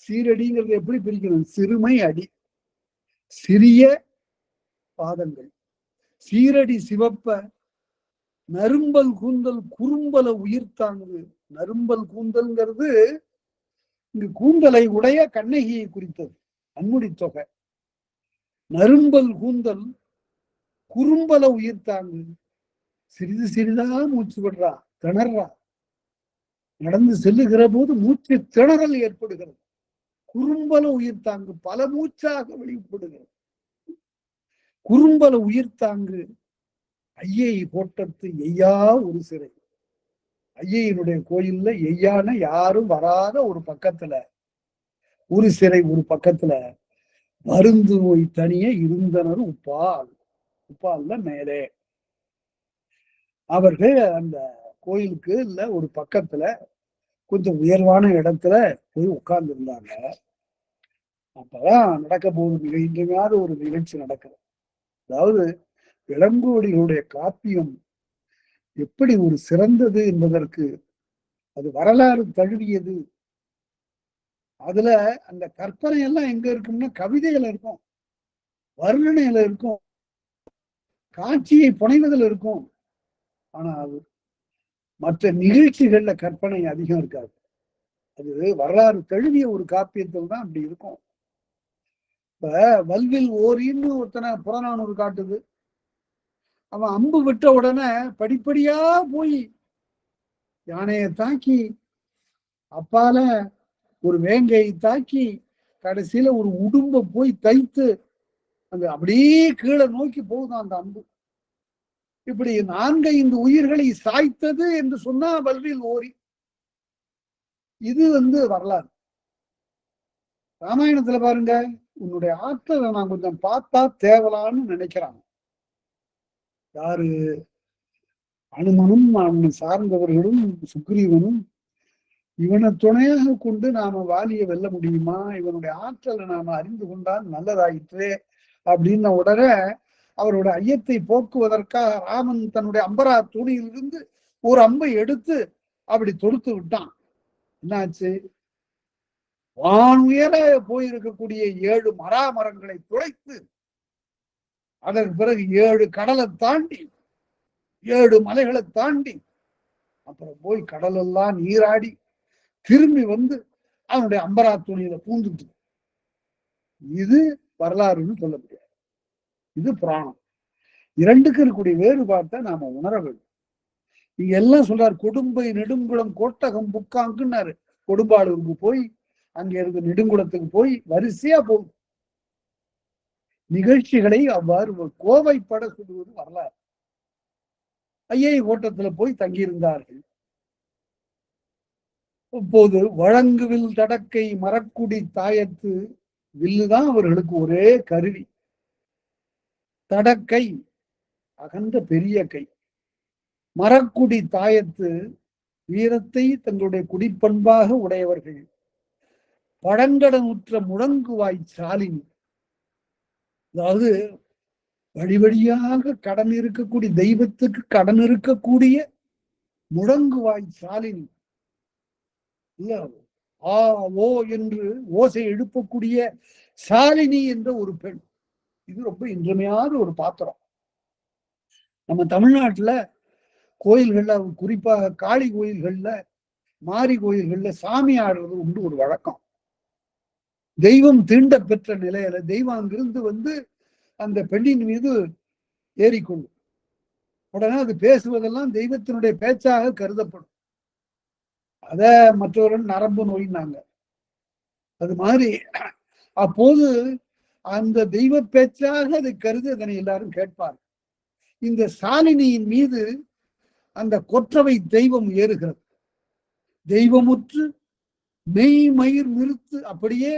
சீரடிங்கிறது எப்படி பிரிக்கணும்? சிறுமை அடி, சிறிய பாதங்கள். சீரடி சிவப்ப நரும்பல் கூந்தல் குறும்பல உயிர்த்தாங்கு. நரும்பல் கூந்தல்ங்கிறது இங்கு கூந்தலை உடைய கண்ணகியை குறித்தது, அன்முடி தொகை. நரும்பல் கூந்தல் குறும்பல உயிர்த்தாங்கு. சிறிது சிறிதா மூச்சு விடுறா, திணறா. நடந்து செல்லுகிற போது மூச்சு திணறல் ஏற்படுகிறது. குறும்பல உயிர்த்தாங்கு, பல மூச்சாக வெளிப்படுகிறது. குறும்பல உயிர்த்தாங்கு ஐயை கோட்டத்து எய்யா ஒரு சிறை. ஐயனுடைய கோயில்ல எய்யான யாரும் வராத ஒரு பக்கத்துல ஒரு சிறை, ஒரு பக்கத்துல மருந்து நோய் தனியே இருந்தனர் உப்பால். உப்பால்ல மேலே அவர்கள் அந்த கோயிலுக்கு இல்ல ஒரு பக்கத்துல கொஞ்சம் உயர்வான இடத்துல போய் உட்கார்ந்து இருந்தாங்க. அப்பதான் நடக்க போகுது இன்றையாவது ஒரு நிகழ்ச்சி நடக்குது. அதாவது இளங்கோவடிகளுடைய காப்பியம் எப்படி ஒரு சிறந்தது என்பதற்கு அது வரலாறு தழுவியது. அதுல அந்த கற்பனை எல்லாம் எங்க இருக்கும்னா கவிதைகள் இருக்கும், வர்ணனையில இருக்கும், காட்சியை புனைவதில் இருக்கும். ஆனா அது மற்ற நிகழ்ச்சிகள்ல கற்பனை அதிகம் இருக்காது. அது வரலாறு தழுவிய ஒரு காப்பியத்தில் தான் அப்படி இருக்கும். இப்ப வல்வில் ஓரின்னு ஒருத்தனை புறநானூறு காட்டுது. அவன் அம்பு விட்ட உடனே படிப்படியா போய் யானையை தாக்கி, அப்பால ஒரு வேங்கையை தாக்கி, கடைசியில ஒரு உடும்ப போய் தைத்து அந்த அப்படியே கீழே நோக்கி போகுதான் அந்த அம்பு. இப்படி 4-5 உயிர்களை சாய்த்தது என்று சொன்னா வல்வில் ஓரி. இது வரலாறு. ராமாயணத்துல பாருங்க, உன்னுடைய ஆற்றலை நான் கொஞ்சம் பார்த்தா தேவலான்னு நினைக்கிறாங்க. யாரு? அனுமனும் அவனை சார்ந்தவர்களும் சுக்ரீவனும் இவனை துணையாக கொண்டு நாம வாலியை வெல்ல முடியுமா, இவனுடைய ஆற்றலை நாம அறிந்து கொண்டால் நல்லதாயிற்று அப்படின்ன உடனே அவரோட ஐயத்தை போக்குவதற்காக ராமன் தன்னுடைய அம்பரா துணியிலிருந்து ஒரு அம்பை எடுத்து அப்படி தொடுத்து விட்டான். என்னாச்சு? வானுயர போயிருக்கக்கூடிய 7 மரங்களை துளைத்து, அதற்கு பிறகு 7 கடலை தாண்டி 7 மலைகளை தாண்டி அப்புறம் போய் கடலெல்லாம் நீராடி திரும்பி அவனுடைய அம்பரா துணியில பூந்துட்டு. இது வரலாறுன்னு சொல்ல முடியாது, இது புராணம். இரண்டுக்கு இருக்கக்கூடிய வேறுபாட்டை நாம உணர வேண்டும். இங்க எல்லாம் சொல்றாரு, கொடும்பை நெடுங்குளம் கோட்டகம் புக்காங்குன்னாரு. கொடும்பாளூருக்கு போய் அங்க இருந்து நெடுங்குளத்துக்கு போய் வரிசையா போகும். நிகழ்ச்சிகளை அவ்வாறு கோவைப்பட சொல்லுவது வரலாறு. ஐயை ஓட்டத்துல போய் தங்கியிருந்தார்கள். இப்போது வழங்குவில் தடக்கை மரக்குடி தாயத்து, வில்லுதான் அவர்களுக்கு ஒரே கருவி. தடக்கை அகன்ற பெரிய கை, மரக்குடி தாயத்து வீரத்தை தங்களுடைய குடிப்பண்பாக உடையவர்கள். பழங்கடன் உற்ற முழங்குவாய் சாலினி, அதாவது வழி வழியாக கடன் இருக்கக்கூடிய தெய்வத்துக்கு கடன் இருக்கக்கூடிய முழங்குவாய் சாலினி. இல்ல ஆ ஓ என்று ஓசை எழுப்பக்கூடிய சாலினி என்ற ஒரு பெண். இது ரொம்ப இன்றியமையாத ஒரு பாத்திரம். நம்ம தமிழ்நாட்டுல கோயில்கள்ல, குறிப்பாக காளி கோயில்கள்ல, மாரி கோயில்கள்ல சாமி ஆடுறது உண்டு ஒரு வழக்கம். தெய்வம் தீண்ட பெற்ற நிலையில தெய்வம் அங்கிருந்து அந்த பெண்ணின் மீது ஏறிக்கொள்ளும். உடனே அது பேசுவதெல்லாம் தெய்வத்தினுடைய பேச்சாக கருதப்படும். அத மற்றவர்கள் நரம்பு நோயினாங்க. அது மாதிரி அப்போது அந்த தெய்வ பேச்சாக அதை கருதி அதனை எல்லாரும் கேட்பார். இந்த சாலினியின் மீது அந்த கொற்றவை தெய்வம் ஏறுகிறது. தெய்வமுற்று மெய் மயிர் நிறுத்து, அப்படியே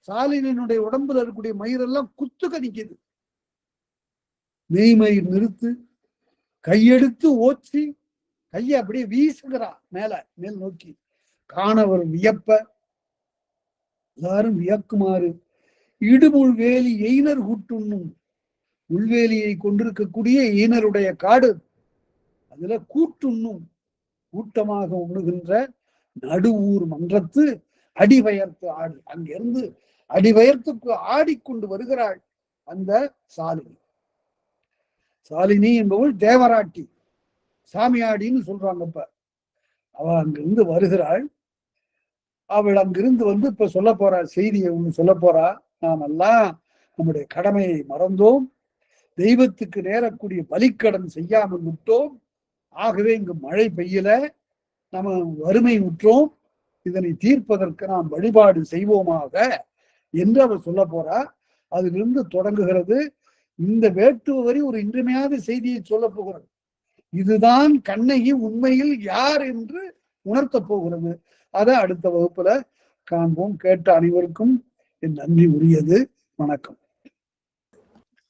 சாலினியினுடைய உடம்புல இருக்கக்கூடிய மயிரெல்லாம் குத்து கணிக்குது. மெய் மயிர் நிறுத்து, கையெடுத்து ஓச்சி, கையை அப்படியே வீசுகிறா மேல் நோக்கி. காணவர் வியப்ப, எல்லாரும் வியக்குமாறு இடுமுள் வேலி எயினர் கூட்டுண்ணும், உள்வேலியை கொண்டிருக்கக்கூடிய ஈனருடைய காடு, அதுல கூட்டுண்ணும் கூட்டமாக உண்ணுகின்ற நடுவூர் மன்றத்து அடிவயர்த்து ஆடு, அங்கிருந்து அடிவயர்த்துக்கு ஆடிக்கொண்டு வருகிறாள் அந்த சாலினி. சாலினி என்பவள் தேவராட்டி, சாமியாடின்னு சொல்றாங்க. இப்ப அவ அங்கிருந்து வருகிறாள். அவள் அங்கிருந்து இப்ப சொல்ல போறா செய்தியை ஒண்ணு சொல்ல போறா. நாம் எல்லாம் நம்முடைய கடமையை மறந்தோம், தெய்வத்துக்கு நேரக்கூடிய பலிக்கடன் செய்யாமல் விட்டோம். ஆகவே இங்கு மழை பெய்யல, நம்ம வறுமை உற்றோம், இதனை தீர்ப்பதற்கு நாம் வழிபாடு செய்வோமாக என்று அவர் சொல்ல போறா. அதிலிருந்து தொடங்குகிறது இந்த வேட்டுவ வரி. ஒரு இன்றியமையாத செய்தியை சொல்ல போகிறது. இதுதான் கண்ணகி உண்மையில் யார் என்று உணர்த்த போகிறது. அதை அடுத்த வகுப்புல காண்போம். கேட்ட அனைவருக்கும் என் நன்றி உரியது. வணக்கம்.